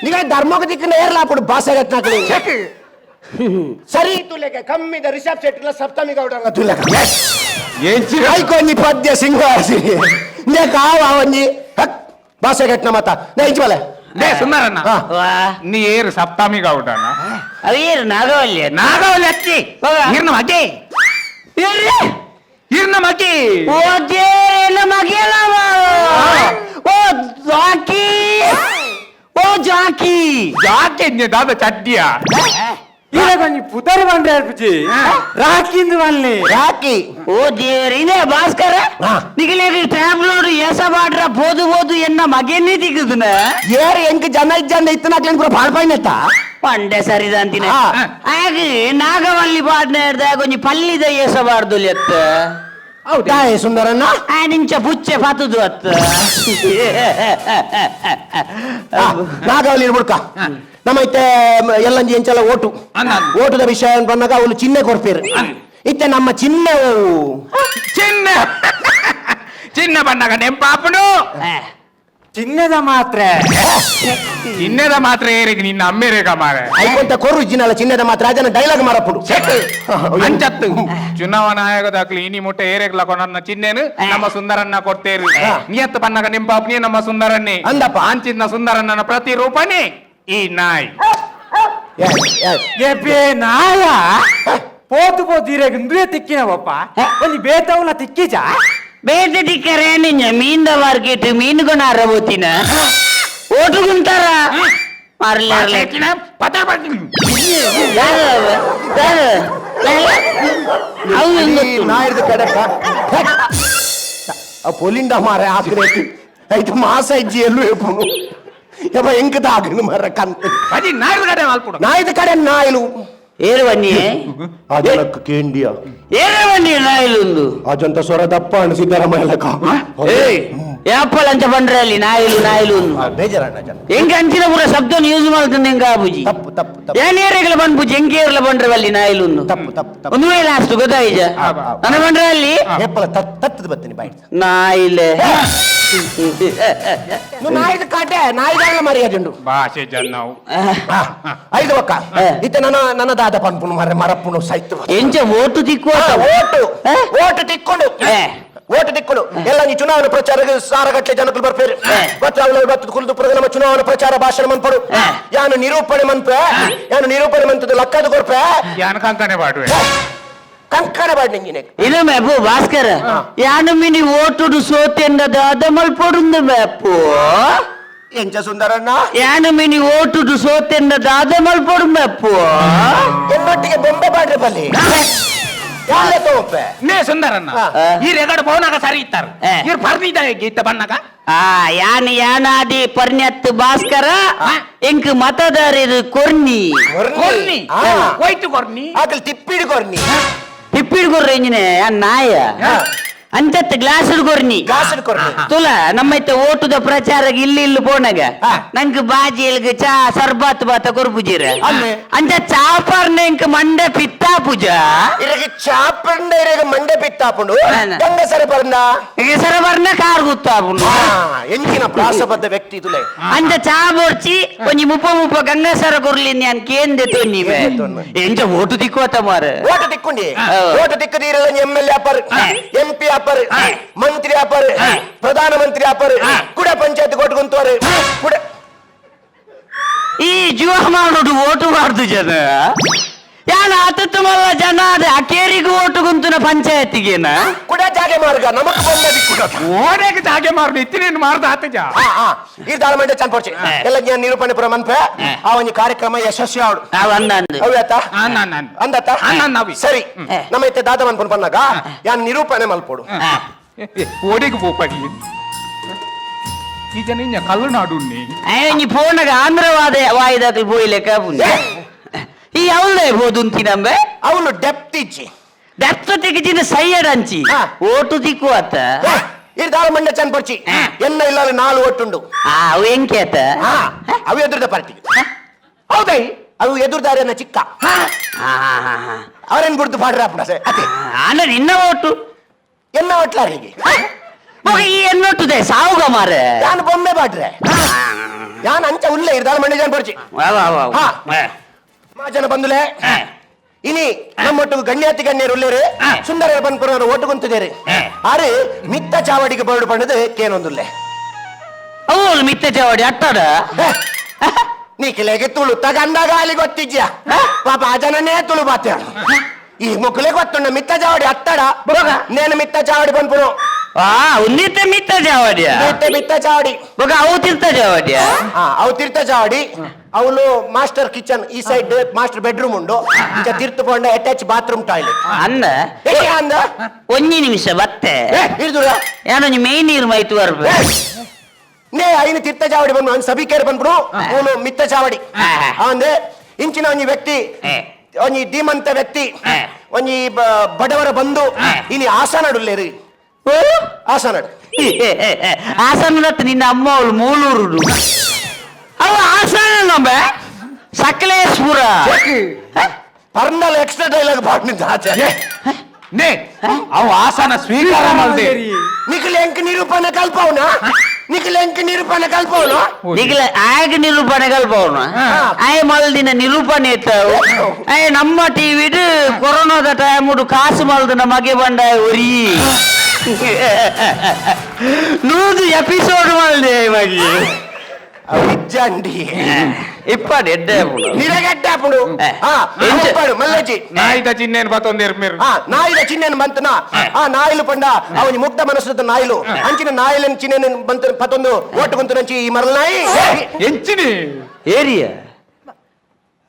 ನಿಗ ಧರ್ಮಕ ದಿಕ್ಕನ ಏರ್ಲಾಪುಡು ಭಾಷೆಗಟ್ನಾಕಲಿ ಸರಿ ತುಲೆಗೆ ಕಮ್ಮಿದ ರಿಷಬ್ ಶೆಟ್ಟಿಲ ಸಪ್ತಮಿ ಗೌಡ ತುಲೆಕ ಐಕೊಂಜಿ ಪದ್ಯ ಸಿಂಗಾರ ಸಿರಿ ನೇ ಕಾವ ಒಂಜಿ ಭಾಷೆಗಟ್ನ ಮತ ನೇ ಇಂಚವಲೆ ನೇ ಸುಂದರಣ್ಣ ವಾ ನೀ ಏರು ಸಪ್ತಮಿ ಗೌಡನ ಅವೇರು ನಾಗವಲ್ಲಿ ನಾಗವಲ್ಲಿ ಅಕ್ಕಿ ಇರ್ನ ಮಗಿ ಇರ್ನ ಮಗಿ ಓ ದೇನ ಮಗೆಲ ಓ ಜಾಕಿ ಓ ಜಾಕಿ ಜಾಕೆ ದಾದ ಚಡ್ಡಿಯ ಈಗ ಕೊಂಚ ಪುದರ್ ಬಂದ್ರೆ ಅರ್ಪಿಚಿ ರಾಕಿಂದು ಮಲ್ಲಿ ರಾಕಿ ಓ ದೇವ್ರ ಇದೇ ಭಾಸ್ಕರ ನಿಗಲೇಗ ಟ್ಯಾಬ್ಲೋಡ್ ಎಸ ಬಾಡ್ರ ಬೋದು ಎನ್ನ ಮಗೆನ್ನೇ ದಿಗುದನ ಏರ್ ಎಂಕ್ ಜನ ಇಜ್ಜಂದ ಇತ್ತನಾಕ್ಲೇನ್ ಪೂರ ಪಾಡ್ಪಾಯ್ನೆತ್ತ ಪಂಡೆ ಸರಿದ ಅಂತಿನ ಹಾಗೆ ನಾಗವಲ್ಲಿ ಬಾಡ್ನ ಹಿಡ್ದ ಕೊಂಚ ಪಲ್ಲಿದ ಎಸ ಬಾರ್ದು ಲೆತ್ತ ದಾಯೆ ಸುಂದರಣ್ಣ ನಿಂಚ ಪುಚ್ಚೆ ಪಾತುದು ಅತ್ತ ನಾಗವಲ್ಲಿ ಬುಡ್ಕ ನಮ್ಮೈತೆ ಎಲ್ಲಂಜಿ ಎಂಚಲ ಓಟು ಓಟುದ ವಿಷಯ ಬಂದಾಗ ಅವಳು ಚಿಹ್ನೆ ಕೊಡ್ಪೇರು ಇತ್ತೆ ನಮ್ಮ ಚಿಹ್ನೆ ಚಿನ್ನ ಚಿನ್ನ ಬಣ್ಣಗ ನೆಂಪಾಪುಡು ಚಿನ್ನದ ಮಾತ್ರ ಚಿನ್ನದ ಮಾತ್ರ ಏರಿಗೆ ನಿನ್ನ ಅಮ್ಮೇರೇಗ ಮಾರ ಐಕೊಂತ ಕೊರು ಜಿನಲ್ಲ ಚಿನ್ನದ ಮಾತ್ರ ಅದನ್ನ ಡೈಲಾಗ್ ಮಾರಪ್ಪುಡು ಅಂಚತ್ತು ಚುನಾವಣಾ ಆಯೋಗದಾಗ್ಲಿ ಇನಿ ಮುಟ್ಟೆ ಏರೆಗ್ಲ ಕೊನ್ನ ಚಿನ್ನೇನು ನಮ್ಮ ಸುಂದರನ್ನ ಕೊಡ್ತೇರು ನಿಯತ್ತು ಬಣ್ಣಗ ನೆಂಪಾಪ್ನಿ ನಮ್ಮ ಸುಂದರನ್ನೇ ಅಂದಪ್ಪ. ಅಂಚಿನ ಸುಂದರನ್ನ ಪ್ರತಿರೂಪನೇ ಈ ನಾಯಿ ಎಬ್ಬೆ ನಾಯ పోతు పోతు ఈరేగు నువ్వే తిక్కినావప్ప కొన్ని బేతవుల తిక్కిచా ಬೇಟೆ ಟಿಕ್ಕರೆ ನಿಂಜ ಮೀನ್ದ ಮಾರ್ಕೆಟ್ ಮೀನು ಕೊನಾರಬೋತಿನ ಓಟುಗುಂತಾರ ಮಾರ್ಲೆ ನಾಯಿರ್ದು ಕಡಕ ಪೊಲಿಂಡ ಮಾರ ಹಾಕಿದೈತಿ ಐದು ಮಾಸ ಇಜ್ಜಿ ಎಲ್ಲೂ ಹೇಪುನು ಯಪ್ಪ ಎಂಕ ದಾಗನು ಮರ ಕಂತ అది నాయుడు కడే మాల్పుడు ನಾಯಿದ ಕಡೆ ನಾಯಿಲು ಏರು ಬನ್ನಿ ಅಜನಕ್ಕೆ ಕೇಂಡಿಯ ಏನೇ ಬನ್ನಿ ನಾಯಿಲುಂದು ಅಜಂತ ಸ್ವರ ದಪ್ಪ ಅಣ್ಣ ಸಿದ್ದರಾಮಯ್ಯಲಕ ಯಾಪಲ್ ಅಂತ ಬಂದ್ರೆ ಅಲ್ಲಿ ನಾಯಿಲು ಬೇಜಾರಣ್ಣ ಜನ ಹೆಂಗ ಅಂಚಿನ ಪೂರ ಶಬ್ದ ಯೂಸ್ ಮಾಡ್ತಂದೆ ಹೆಂಗ ಆಬುಜಿ ತಪ್ಪು ತಪ್ಪು ತಪ್ಪು ಏನೇರೆಗಳ ಬಂದ್ಬುಜಿ ಎಂಕೇರ್ಲ ಬಂದ್ರೆ ಅಲ್ಲಿ ನಾಯಿಲು ತಪ್ಪು ತಪ್ಪು ತಪ್ಪು ಒಂದು ವೇಳೆ ಅಷ್ಟು ಗೊತ್ತಾಯ್ತ ನನ್ನ ಬಂದ್ರೆ ಅಲ್ಲಿ ಹೆಪ್ಪಲ ತತ್ತದ ಬರ್ತೀನಿ ಬಾಯ್ ನಾಯಿಲೆ ನಾಯಿದ ಕಾಟೆ ನಾಯಿಗಳನ್ನ ಮರ್ಯಾದುಂಡು ಭಾಷೆ ಜನ್ನವು ಐದು ಒಕ್ಕ ಇತ್ತ ನನ್ನ ದಾದ ಪನ್ಪುನು ಮರಪ್ಪುನು ಸೈತು ಎಂಚ ಓಟು ತಿಕ್ಕುವ ಓಟು ತಿಕ್ಕೊಂಡು ಓಟು ತಿಕ್ಕೊಂಡು ಎಲ್ಲ ನೀ ಚುನಾವಣಾ ಪ್ರಚಾರ ಸಾರಗಟ್ಟಲೆ ಜನಗಳು ಬರ್ಪೇರು ಇವತ್ತು ಕುಳಿದು ನಮ್ಮ ಚುನಾವಣಾ ಪ್ರಚಾರ ಭಾಷಣ ಮನ್ಪಡು ಯಾನು ನಿರೂಪಣೆ ಮಂತದ ಲಕ್ಕದ ಕೊರ್ಪೆ ಯಾನ ಕಂಕನೆ ಬಾಡುವೆ ಕಂಕಣ ಬಾಡಿ ನಿಂಗೆ ಇದು ಮ್ಯಾಪು ಭಾಸ್ಕರ ಯಾನು ಮಿನಿ ಓಟುಡು ಸೋತೆಂದದ ಅದ ಮಲ್ಪಡುಂದು ಮ್ಯಾಪು ಎಂಚ ಸುಂದರಣ್ಣ ಯಾನು ಮಿನಿ ಓಟುಡು ಸೋತೆಂದದ ಅದ ಮಲ್ಪಡು ಮ್ಯಾಪು ಎನ್ನೊಟ್ಟಿಗೆ ಬೊಂಬೆ ಬಾಡ್ರೆ ಬಲ್ಲಿ ಯಾರ ತೋಪೆ ನೇ ಸುಂದರನ್ನ ಈ ರೆಗಡ ಬಹುನಾಗ ಸರಿ ಇತ್ತಾರ ಇವ್ರು ಬರ್ದಿದ್ದ ಗೀತ ಬಣ್ಣಗ ಯಾನಾದಿ ಪರ್ಣ್ಯತ್ ಭಾಸ್ಕರ ಎಂಕ್ ಮತದಾರರು ಕೊರ್ನಿ ಕೊರ್ನಿ ಹೋಯ್ತು ಕೊರ್ನಿ ಆಗಲ್ ತಿಪ್ಪಿಡಿ ಕೊರ್ನಿ ತಿಪ್ಪಿಡ್ ಕೊರ್ರಿ ಎಂಜಿನೆ ನಾಯ ಅಂಚತ್ ಗ್ಲಾಸ್ ಕೊರ್ನಿ ಗಾಸಡ್ ಕೊರ್ನಿ ತುಲ ನಮ್ಮೈತೆ ಓಟುದ ಪ್ರಚಾರ ಇಲ್ಲಿ ಪೋನಾಗ ನಂಗೆ ಬಾಜಿ ಎಲ್ಗ ಚಾ ಸರ್ಬತ್ ಬಾತ ಕೊರ್ಪುಜಿರ ಅಂಚ ಚಾಪರ್ನ ಎಂಕ್ ಮಂಡೆ ಪಿತ್ತಾ ಪೂಜ ಇರಗೆ ಚಾಪಂಡ ಇರಗೆ ಮಂಡೆ ಪಿತ್ತಾಪುಂಡು ಗಂಗಸರ ಬರ್ನ ಹೆಸರ ಬರ್ನ ಕಾರ್ ಗುತ್ತಾಪುಂಡು ಎಂಚಿನ ಪ್ರಾಸಬದ್ಧ ವ್ಯಕ್ತಿ ತುಲೆ ಅಂಚ ಚಾ ಬೋರ್ಚಿ ಒಂಜಿ ಮುಪ್ಪ ಗಂಗಸರ ಕೊರ್ಲಿ ನಾನು ಕೇಂದೆ ತೊನ್ನಿವೆ ಎಂಚ ಓಟು ತಿಕ್ಕೋತ ಮಾರ ಓಟು ತಿಕ್ಕೊಂಡಿ ಓಟು ತಿಕ್ಕದಿರಲ್ಲ ಎಂ.ಎಲ್.ಎ ಅಪ್ಪರ್ ಎಂಪಿ ಅಪ್ಪರ್ ಮಂತ್ರಿ ಅಪ್ಪರ್ ಪ್ರಧಾನ ಮಂತ್ರಿ ಅಪ್ಪರ್ ಕೂಡ ಪಂಚಾಯತ್ ಕೊಟ್ಕೊಂತವ್ರೆ ಕೂಡ ಈ ಜೀವ ಮಾಡೋದು ಓಟು ಮಾಡ್ದು ಜನ ಯಾನ ಹತ್ತತ್ತು ಮಲ್ಲ ಜನ ಅದೇ ಅಕೇರಿಗೂ ಓಟು ಕುಂತುನ ಪಂಚಾಯತಿಗೇನ ಕೂಡ ಜಾಗೆ ಮಾರ್ಗ ನಮಕ್ ಬಂದ ದಿಕ್ಕುಡ ಓಡೆಗೆ ಜಾಗೆ ಮಾರ್ದು ಇತ್ತಿನೇನು ಮಾರ್ದು ಆತಜ ಈ ದಾಳ ಮಂಡೆ ಚಂದ ಪಡ್ಚಿ ಎಲ್ಲ ಜ್ಞಾನ ನಿರೂಪಣೆ ಪುರ ಮನ್ಪೆ ಆ ಒಂದು ಕಾರ್ಯಕ್ರಮ ಯಶಸ್ವಿ ಆಡು ಅಂದಂದು ಅವ್ಯಾತ ಅಂದತ್ತ ನಾವಿ ಸರಿ ನಮ್ಮ ಇತ್ತೆ ದಾದ ಮನ್ಪನ್ ಬಂದಾಗ ಯಾನ್ ನಿರೂಪಣೆ ಮಲ್ಪೋಡು ಓಡೆಗೆ ಬೋಪಡಿ ಈಗ ನಿಂಜ ಕಲ್ಲುನಾಡು ಅಯ್ಯ ಫೋನಾಗ ಆಂಧ್ರವಾದ ವಾಯಿದಾಕಲು ಪೋಯಿಲೆಕ್ಕ ಈ ಅವಳೇ ಬೋದು ಅಂತಿನಂಬೆ ಅವನು ಡೆಪ್ತ್ ಇಚ್ಚಿ ದತ್ತ ತೆಗಿಚಿನ ಸೈಯಡ್ ಅಂಚಿ ಓಟು ತಿಕ್ಕುವತ್ತ ಈ ದಾಳ ಮಂಡೆ ಚಂದ ಪಡ್ಚಿ ಎನ್ನ ಇಲ್ಲ 4 ಒಟ್ಟುಂಡು ಅವು ಎಂಕೇತ ಅವು ಎದುರ್ದ ಪಾರ್ಟಿ ಹೌದೈ ಅವು ಎದುರ್ದಾರ ಚಿಕ್ಕ ಅವರೇನ್ ಬಿಡ್ತು ಪಾಡ್ರಾಪಣ ಅದೇ ಆನ ನಿನ್ನ ಓಟು ಎನ್ನ ಒಟ್ಲಾರಿಗೆ ಈ ಎನ್ನೊಟ್ಟುದೆ ಸಾವುಗ ಮಾರೆ ಯಾನ್ ಬೊಮ್ಮೆ ಬಾಡ್ರೆ ಯಾನ್ ಅಂಚ ಉಳ್ಳೆ ಇರ್ದಾಳ ಮಂಡೆ ಚಂದ ಪಡ್ಚಿ ಜನ ಬಂದುಲೆ ಇನಿ ನಮ್ಮೊಟ್ಟಿಗೆ ಗಣ್ಯಾತಿ ಗಣ್ಯರು ಉಳ್ಳೇರು ಸುಂದರ ಬಂದ್ಪುರವರು ಓಟು ಕುಂತಿದ್ದೇರು ಆರು ಮಿತ್ತ ಚಾವಡಿಗೆ ಬರ್ಡು ಪಂಡದು ಕೇನೊಂದುಲ್ಲೆ ಅವಳು ಮಿತ್ತ ಚಾವಡಿ ಅಟ್ಟಡ ನೀ ಕಿಲೆಗೆ ತುಳು ತಗಂದಾಗ ಅಲ್ಲಿ ಗೊತ್ತಿಜ್ಯ ಪಾಪ ಆ ಜನನೇ ತುಳು ಬಾತ ಈ ಮುಕ್ಲೆ ಗೊತ್ತುಂಡ ಮಿತ್ತ ಚಾವಡಿ ಅಟ್ಟಡ ನೇನು ಮಿತ್ತ ಚಾವಡಿ ಬಂದ್ಪುರು ಉನ್ನಿತ ಮಿತ್ತ ಚಾವಡಿಯ ಮಿತ್ತ ಚಾವಡಿ ಅವು ತೀರ್ಥ ಚಾವಡಿಯ ಅವು ತೀರ್ಥ ಚಾವಡಿ ಅವನು ಮಾಸ್ಟರ್ ಕಿಚನ್ ಈ ಸೈಡ್ ಮಾಸ್ಟರ್ ಬೆಡ್ರೂಮ್ ಉಂಡು ತೀರ್ಥ ಪಂಡ ಅಟ್ಯಾಚ್ ಬಾತ್ರೂಮ್ ಟಾಯ್ಲೆಟ್ ಅಂದ ಅಂದ ಒಂಜಿ ನಿಮಿಷ ಬತ್ತೆ ಹಿಡಿದುರ ಯಾನೊಂದು ಮೇನ್ ನೀರು ಮೈತು ಬರ್ಬೇಕು ನೇ ಐನು ತೀರ್ಥ ಚಾವಡಿ ಬಂದು ಅವ್ನು ಸಭಿಕೇರ್ ಬಂದ್ಬಿಡು ಅವನು ಮಿತ್ತ ಚಾವಡಿ ಅಂದ್ರೆ ಇಂಚಿನ ಒಂಜಿ ವ್ಯಕ್ತಿ ಒಂಜಿ ಧೀಮಂತ ವ್ಯಕ್ತಿ ಒಂಜಿ ಬಡವರ ಬಂದು ಇಲ್ಲಿ ಆಸನಡುಲ್ಲೇರಿ ಆಸನಡು ಆಸನದತ್ತ ನಿನ್ನ ಅಮ್ಮ ಅವಳು ಮೂಲೂರು ಅವ ಆಸನ ನಂಬೆ ಸಕಲೇಶ್ಪುರ ಪರ್ನಲ್ ಎಕ್ಸ್ಟ್ರಾ ಡೈಲಾಗ್ ಬಾಟ್ನಿಂದ ಆಚೆ ನೇ ಅವು ಆಸನ ಸ್ವೀಕಾರ ಮಾಡ್ದೆ ನಿಖಿಲ್ ಎಂಕ್ ನಿರೂಪಣೆ ಕಲ್ಪವನ ನಿಖಿಲ್ ಎಂಕ್ ನಿರೂಪಣೆ ಕಲ್ಪವನ ನಿಖಿಲ ಆಗ ನಿರೂಪಣೆ ಕಲ್ಪವನು ಆಯ್ ಮಲ್ದಿನ ನಿರೂಪಣೆ ಇತ್ತವು ಆಯ್ ನಮ್ಮ ಟಿವಿಡು ಕೊರೋನಾದ ಟೈಮ್ ಕಾಸು ಮಲ್ದಿನ ಮಗೆ ಬಂಡ ಒರಿ ನೂದು ಎಪಿಸೋಡ್ ಮಲ್ದೆ ಮಗಿ ಅವಿಜ್ಜಂಡಿ ಇಪ್ಪಡು ಎಡ್ಡೆ ನಿರಗಡ್ಡಾಪುಡು ಮಲ್ಲಜಿ ನಾಯಿದ ಚಿನ್ನೇನು ಬತ್ತೊಂದೇರು ಮೇರು ನಾಯಿದ ಚಿನ್ನೇನು ಬಂತನ ನಾಯಿಲು ಪಂಡ ಅವನಿ ಮುಕ್ತ ಮನಸ್ಸದ ನಾಯಿಲು ಅಂಚಿನ ನಾಯಿಲನ್ ಚಿನ್ನೇನು ಬಂತ ಪತ್ತೊಂದು ಓಟು ಬಂತು ನಂಚಿ ಈ ಮರಳ ನಾಯಿ ಎಂಚಿನಿ ಏರಿಯಾ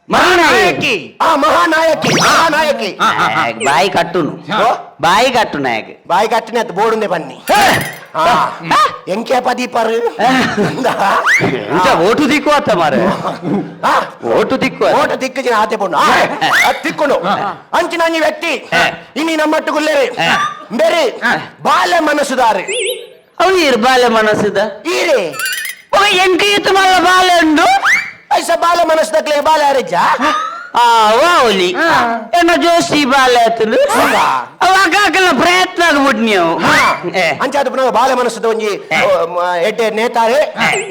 ಮಹಾನಾಯಕಿ ಮಹಾನಾಯಕಿ ಬಾಯಿ ಕಟ್ಟುನು ಬಾಯಿ ಕಟ್ಟು ನಾಯಕ ಬಾಯಿ ಕಟ್ಟಿನ ಅದು ಬೋಡುಂದೆ ಬನ್ನಿ ಎಂಕೆ ಪದೀಪರು ಓಟು ದಿಕ್ಕು ಅತ್ತ ಮಾರ ಓಟು ದಿಕ್ಕು ಜನ ಆತೆ ಪೊಂಡು ತಿಕ್ಕೊಂಡು ಅಂಚಿನ ಅಂಜಿ ವ್ಯಕ್ತಿ ಇನಿ ನಮ್ಮಟ್ಟು ಗುಲ್ಲೇರಿ ಬೇರೆ ಬಾಲ್ಯ ಮನಸ್ಸುದಾರೆ ಅವು ಇರು ಬಾಲ್ಯ ಮನಸ್ಸುದ ಈರೆ ಎಂಟು ಇತ್ತು ಮಲ್ಲ ಬಾಲ್ಯ ಉಂಡು ಐಸ ಬಾಲ ಮನಸ್ಸದಕ್ಲೆ ಬಾಲ ಅರೆಜ್ಜ ವಾಲಿ ಏನ ಜೋಶಿ ಬಾಲ್ಯ ಆತನು ಅವಾಗಲ್ಲ ಪ್ರಯತ್ನ ಆಗ್ಬಿಟ್ಟು ನೀವು ಅಂಚಾದ ಪುನಃ ಬಾಲ ಮನಸ್ಸದ ಒಂಜಿ ಎಡ್ಡೆ ನೇತಾರೆ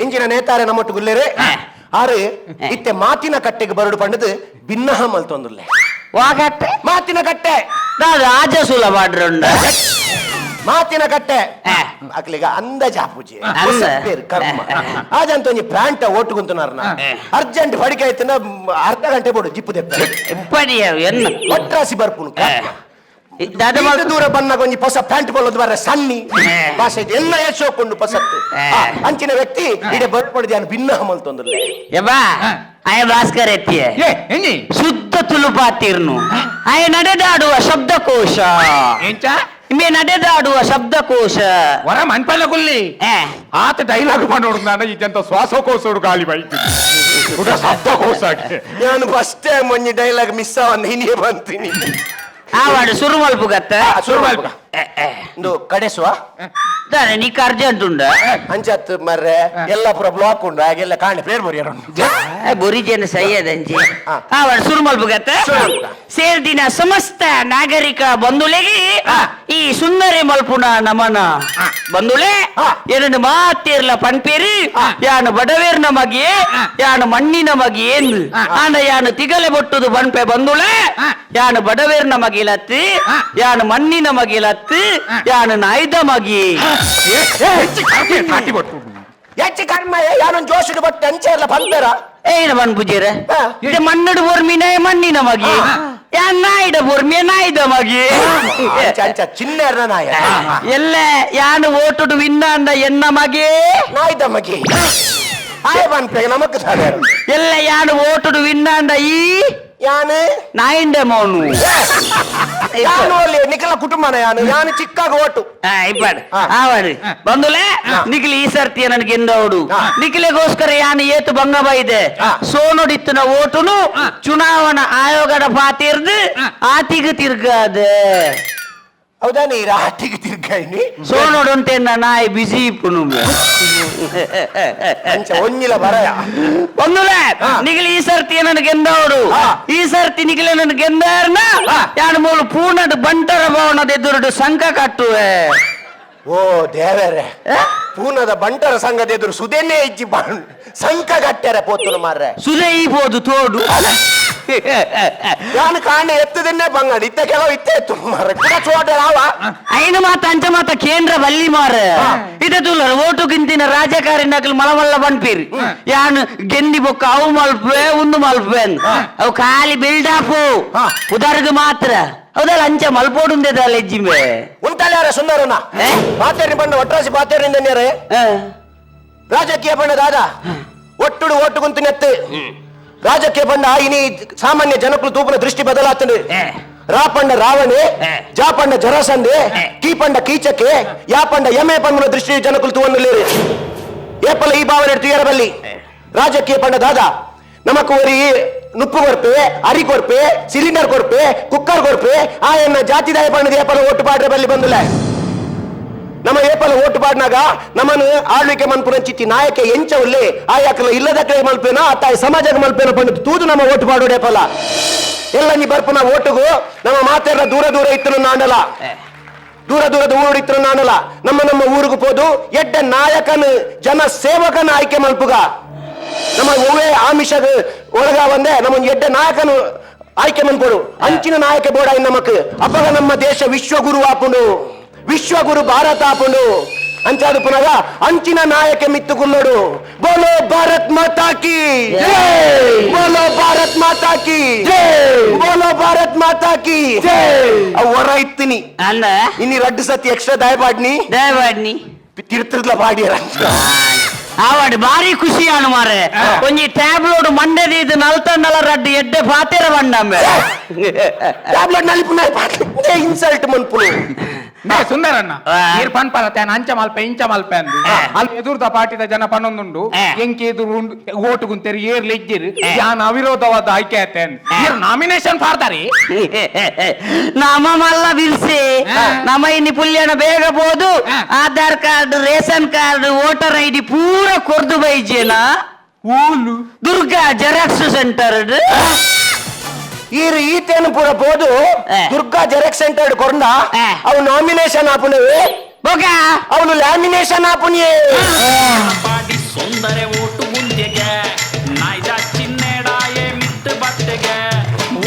ಇಂಜಿನ ನೇತಾರೆ ನಮ್ಮಟ್ಟು ಗುಲ್ಲೇರೆ ಆರು ಇತ್ತೆ ಮಾತಿನ ಕಟ್ಟೆಗೆ ಬರಡು ಪಂಡದು ಭಿನ್ನಹ ಮಲ್ತೊಂದುಲ್ಲೆ ವಾಗಟ್ಟೆ ಮಾತಿನ ಕಟ್ಟೆ ರಾಜ ಸುಲಭ ಮಾತಿನ ಕಟ್ಟೆ ಅಕ್ಲಿಗ ಅಂದಾಜ ಪೂಜೆ ಕರ್ಮ ಆಜಂತ ಒಂಜಿ ಪ್ಯಾಂಟ ಓಟುಗುಂತುನಾರ್ನ ಅರ್ಜೆಂಟ್ ಬಡಿಕೆ ಆಯ್ತನ ಅರ್ಧ ಗಂಟೆ ಬೋಡು ಜಿಪ್ಪು ದೆಪ್ಪ ಒಟ್ರಾಸಿ ಬರ್ಪುನು ದೂರ ಬನ್ನಾಗ ಒಂಜಿ ಹೊಸ ಪ್ಯಾಂಟ್ ಬಲ್ಲೋದು ಬರ ಸನ್ನಿ ಭಾಷೆ ಎಲ್ಲ ಯಶೋಕೊಂಡು ಪಸತ್ತು ಅಂಚಿನ ವ್ಯಕ್ತಿ ಇಡೆ ಬರ್ಪಡಿದ ಭಿನ್ನ ಮಲ್ತೊಂದುಲ್ಲೆ ಯಬ್ಬಾ ಆಯ ಭಾಸ್ಕರ್ ಎತ್ತಿಯ ಶುದ್ಧ ತುಳುಪಾತಿರ್ನು ಆಯ ನಡೆದಾಡುವ ಶಬ್ದಕೋಶ ಎಂಚ ಮೇ ನಡೆದಾಡುವ ಶಬ್ದಕೋಶ ವರ ಮನ್ಪಲ್ಲ ಗುಲ್ಲಿ ಆತ ಡೈಲಾಗ್ ಮಾಡೋಡು ನಾನು ಈಜಂತ ಶ್ವಾಸಕೋಶ ಗಾಳಿ ಬೈತು ಶಬ್ದಕೋಶ ನಾನು ಫಸ್ಟ್ ಟೈಮ್ ಒಂಜಿ ಡೈಲಾಗ್ ಮಿಸ್ ಆವಂದ ಹಿನಿಯೇ ಬಂತೀನಿ ಆವಾಡು ಸುರು ಮಲ್ಪುಗತ್ತ ಸುರು ಮಲ್ಪ ಕಡೆಸುವ ನೀಕ್ ಅರ್ಜೆಂಟ್ ಉಂಡ ಅಂಚತ್ ಮರ್ರೆ ಎಲ್ಲ ಪುರ ಬ್ಲಾಕ್ ಉಂಡು ಹಾಗೆಲ್ಲ ಕಾಣೆ ಪ್ಲೇರ್ ಬರಿಯಾರ ಬೊರಿಜನ ಸಯ್ಯದಂಜಿ ಆವಾಡು ಸುರು ಮಲ್ಪುಗತ್ತ ಸೇರ್ದಿನ ಸಮಸ್ತ ನಾಗರಿಕ ಬಂಧುಲೆಗೆ ಈ ಸುಂದರಿ ಮಲ್ಪುನ ನಮನ ಬಂಧುಲೆ ಎರಡು ಮಾತೇರ್ಲ ಪನ್ಪೇರಿ ಯಾನು ಬಡವೇರ್ ನಮಗೆ ಯಾನು ಮಣ್ಣಿನ ಮಗೆ ಎಂದು ಆಂಡ ಯಾನು ತಿಗಲೆ ಬೊಟ್ಟುದು ಬನ್ಪೆ ಬಂಧುಲೆ ಯಾನು ಬಡವೇರ್ ನಮಗೆ ಲತ್ತಿ ಯಾನು ಮಣ್ಣಿನ ಮಗೆ ಲತ್ತಿ ಯಾನು ನಾಯ್ದ ಮಗಿ ಹೆಚ್ಚು ಕರ್ಮ ಯಾನೊಂದು ಜೋಶುಡು ಬಟ್ಟೆ ಅಂಚೆಲ್ಲ ಬಂದರ ಏನ ಬನ್ ಪೂಜೆರ ಇದು ಮಣ್ಣಡು ಬೋರ್ಮಿನ ಮಣ್ಣಿನ ಮಗಿ ಯಾನ್ ನಾಯ್ದ ಬೋರ್ಮಿಯ ನಾಯ್ದ ಮಗಿ ಚಿನ್ನ ನಾಯ ಎಲ್ಲ ಯಾನು ಓಟುಡು ವಿನ್ನ ಅಂದ ಎನ್ನ ಮಗೆ ನಾಯ್ದ ಮಗಿ ಆಯ ಬಂತ ನಮಕ್ ಎಲ್ಲ ಯಾನು ಓಟುಡು ವಿನ್ನ ಅಂದ ಈ ಯಾನು ನಾಯಿಂಡೆ ಮೌನು ಯಾನು ಅಲ್ಲಿ ನಿಖಿಲ ಕುಟುಂಬನ ಯಾನು ಚಿಕ್ಕಾಗ ಓಟು ಇಪ್ಪಾಡು ಆವಾಡು ಬಂದುಲೆ ನಿಖಿಲ್ ಈ ಸರ್ತಿಯ ನನಗೆ ಎಂದವಡು ನಿಖಿಲೆಗೋಸ್ಕರ ಯಾನು ಏತು ಭಂಗಬ ಇದೆ ಸೋನುಡಿತ್ತಿನ ಓಟುನು ಚುನಾವಣಾ ಆಯೋಗದ ಪಾತಿರ್ದು ಆತಿಗೆ ತಿರ್ಗಾದೆ ಹೌದಾ ನೀರ ಆಟಿಗೆ ತಿರ್ಗಾಯಿನಿ ಸೋನೋಡು ಅಂತೆನ್ನ ನಾಯಿ ಬಿಸಿ ಇಪ್ಪುನು ಒಂಜಿಲ ಬರಯ ಒಂದುಲೆ ನಿಖಿಲ್ ಈ ಸರ್ತಿ ನನಗೆ ಎಂದವಡು ಈ ಸರ್ತಿ ನಿಖಿಲೆ ನನಗೆ ಎಂದಾರ್ನ ಯಾನು ಮೂಲು ಪೂರ್ಣಡು ಬಂಟರ ಭವನದ ಎದುರುಡು ಸಂಕ ಕಟ್ಟುವೆ ಓ ದೇವರೇ ಪೂನದ ಬಂಟರ ಸಂಘದ ಎದುರು ಸುದೇನೆ ಇಜ್ಜಿ ಸಂಕ ಕಟ್ಟ್ಯಾರ ಪೋತುನು ಮಾರ್ರೆ ಸುದೇ ಈಬೋದು ತೋಡು ನಾನು ಕಾಣೆ ಎತ್ತದನ್ನೇ ಬಂಗಡಿ ಇತ್ತ ಕೆಲವು ಇತ್ತೆ ಎತ್ತು ಮಾರ ಕೂಡ ಚೋಟರಾವ ಐನು ಮಾತ ಅಂಚ ಮಾತ ಕೇಂದ್ರ ಬಲ್ಲಿ ಮಾರ ಇದಲ್ಲ ಓಟು ಗಿಂತಿನ ರಾಜಕಾರಿ ನಕಲು ಮಲಮಲ್ಲ ಬನ್ಪೀರಿ ಯಾನು ಗೆಂದಿ ಬೊಕ್ಕ ಅವು ಮಲ್ಪೆ ಒಂದು ಮಲ್ಪೆ ಅವು ಖಾಲಿ ಬಿಲ್ಡಾಪು ಉದಾರ್ಗ ಮಾತ್ರ ಹೌದಲ್ಲ ಅಂಚ ಮಲ್ಪೋಡುಂದೆದಲ್ಲ ಎಜ್ಜಿಮೆ ಉಂಟಲ್ಲ ಯಾರ ಸುಂದರನ ಪಾತೇರಿ ಬಣ್ಣ ಒಟ್ರಾಸಿ ಪಾತೇರಿಂದ ರಾಜಕೀಯ ಬಣ್ಣ ದಾದ ಒಟ್ಟುಡು ಓಟು ಕುಂತು ನೆತ್ತು ರಾಜಕೀಯ ಬಣ್ಣ ಇನಿ ಸಾಮಾನ್ಯ ಜನಕ್ಕಳು ತೂಪನ ದೃಷ್ಟಿ ಬದಲಾಗ್ತದೆ ರಾಪಂಡ ರಾವಣೆ ಜಾಪಂಡ ಜರಾಸಂದೆ ಕೀಪಂಡ ಕೀಚಕ್ಕೆ ಯಾಪಂಡ ಎಮೆ ಪಂಡ ದೃಷ್ಟಿ ಜನಕ್ಕಳು ತೂವನ್ನುಲೇರಿ ಏಪಲ ಈ ಭಾವನೆ ತುಯರಬಲ್ಲಿ ರಾಜಕೀಯ ಪಂಡ ದಾದ ನಮಕ್ ಒರಿ ನುಪ್ಪು ಕೊರ್ಪೆ ಅರಿ ಕೊರ್ಪೆ ಸಿಲಿಂಡರ್ ಕೊರ್ಪೆ ಕುಕ್ಕರ್ ಕೊರ್ಪೆ ಆ ಎನ್ನ ಜಾತಿದಾಯ ಪಂಡದ ಏಪಲ ಓಟು ಪಾಡ್ರೆ ಬಲ್ಲಿ ಬಂದುಲೆ ನಮ್ಮ ಏಪಲ ಓಟ್ ಪಾಡ್ನಾಗ ನಮ್ಮನ್ನು ಆಳ್ವಿಕೆ ಮನ್ಪುರಂಚಿತ್ತಿ ನಾಯಕ ಎಂಚ ಉಳ್ಳೆ ಆಯಾಕಲ ಇಲ್ಲದ ಕೈ ಮಲ್ಪೇನ ಅತ್ತಾಯ ಸಮಾಜಕ್ಕೆ ಮಲ್ಪೇನ ಪಂಡಿತು ತೂದು ನಮ್ಮ ಓಟ್ ಪಾಡೋಡೆ ಏಪಲ ಎಲ್ಲ ನೀ ಬರ್ಪನ ಓಟುಗು ನಮ್ಮ ಮಾತೆಲ್ಲ ದೂರ ದೂರ ಇತ್ತು ನಾಂಡಲ ದೂರ ದೂರದ ಊರು ಇತ್ತು ನಾಂಡಲ ನಮ್ಮ ಊರಿಗೆ ಹೋದು ಎಡ್ಡ ನಾಯಕನ ಜನ ಸೇವಕನ ಆಯ್ಕೆ ಮಲ್ಪುಗ ನಮ್ಮ ಒವ್ವೇ ಆಮಿಷಗ ಒಳಗ ಬಂದೆ ನಮ್ಮ ಎಡ್ಡ ನಾಯಕನು ಆಯ್ಕೆ ಮನ್ಪೋಡು ಅಂಚಿನ ನಾಯಕ ಬೋಡ ನಮಕ್ ಅಪ್ಪಗ ನಮ್ಮ ದೇಶ ವಿಶ್ವಗುರು ಆಪುಂಡು ವಿಶ್ವಗುರು ಭಾರತ ಆಪುಂಡು ಅಂಚಾದು ಪುನಗ ಅಂಚಿನ ನಾಯಕ ಮಿತ್ತುಗುನ್ನೋಡು ಬೋಲೋ ಭಾರತ್ ಮಾತಾ ಕಿ ಬೋಲೋ ಭಾರತ್ ಮಾತಾ ಕಿ ಬೋಲೋ ಭಾರತ್ ಮಾತಾ ಕಿ ಅವ್ ಹೊರ ಇತ್ತೀನಿ ಅಲ್ಲ ಇನ್ನಿ ರಡ್ಡು ಸತಿ ಎಕ್ಸ್ಟ್ರಾ ದಯವಾಡ್ನಿ ತಿರ್ತಿರ್ಲ ಪಾಡಿಯರ ಆವಾಡ್ ಬಾರಿ ಖುಷಿ ಅನು ಮಾರೆ ಒಂಜಿ ಟ್ಯಾಬ್ಲೋಡ್ ಮಂಡದಿ ಇದು ನಲ್ತಂಡಲ ರಡ್ಡು ಎಡ್ಡೆ ಪಾತೆರ ಬಂಡಂಬೆ ಟ್ಯಾಬ್ಲೆಟ್ ನಲ್ಲಿ ಇನ್ಸಲ್ಟ್ ಮನ್ಪುನು ಸುಂದರಣ್ಣ ನೀರ್ ಪನ್ಪರತೆ ಅಂಚ ಮಲ್ಪೆ ಇಂಚ ಮಲ್ಪೆ ಅಂದು ಅಲ್ಲಿ ಎದುರ್ದ ಪಾರ್ಟಿದ ಜನ ಪನ್ನೊಂದುಂಡು ಎಂಕೆ ಎದುರು ಓಟು ಗುಂತೇರಿ ಏರ್ ಲೆಜ್ಜಿರು ಯಾನ್ ಅವಿರೋಧವಾದ ಆಯ್ಕೆ ಆಯ್ತೆ ನಾಮಿನೇಷನ್ ಪಾಡ್ತಾರೆ ನಮ್ಮ ಮಲ್ಲ ಬಿಲ್ಸಿ ನಮ್ಮ ಇನ್ನಿ ಪುಲ್ಯನ ಬೇಗ ಬೋದು Aadhaar card ration card voter ID ಪೂರ ಕೊರ್ದು ಬೈಜೇನ ದುರ್ಗಾ ಜೆರಾಕ್ಸ್ ಸೆಂಟರ್ ಈತೇನು ಪೂರ ಬೋದು ದುರ್ಗಾ ಜೆರಾಕ್ಸ್ ಸೆಂಟರ್ ಕೊರಂಡ ಅವು ನಾಮಿನೇಷನ್ ಆಪುನವೆ ಅವನು ಲ್ಯಾಮಿನೇಷನ್ ಆಪುನಿಯೇ ಪಾಡಿ ಸುಂದರ ಓಟು ಗುಂತೆಗೆ ನಾಯ್ದ ಚಿನ್ನೆಡಾಯೆ ಮಿತ್ತು ಬಟ್ಟೆಗೆ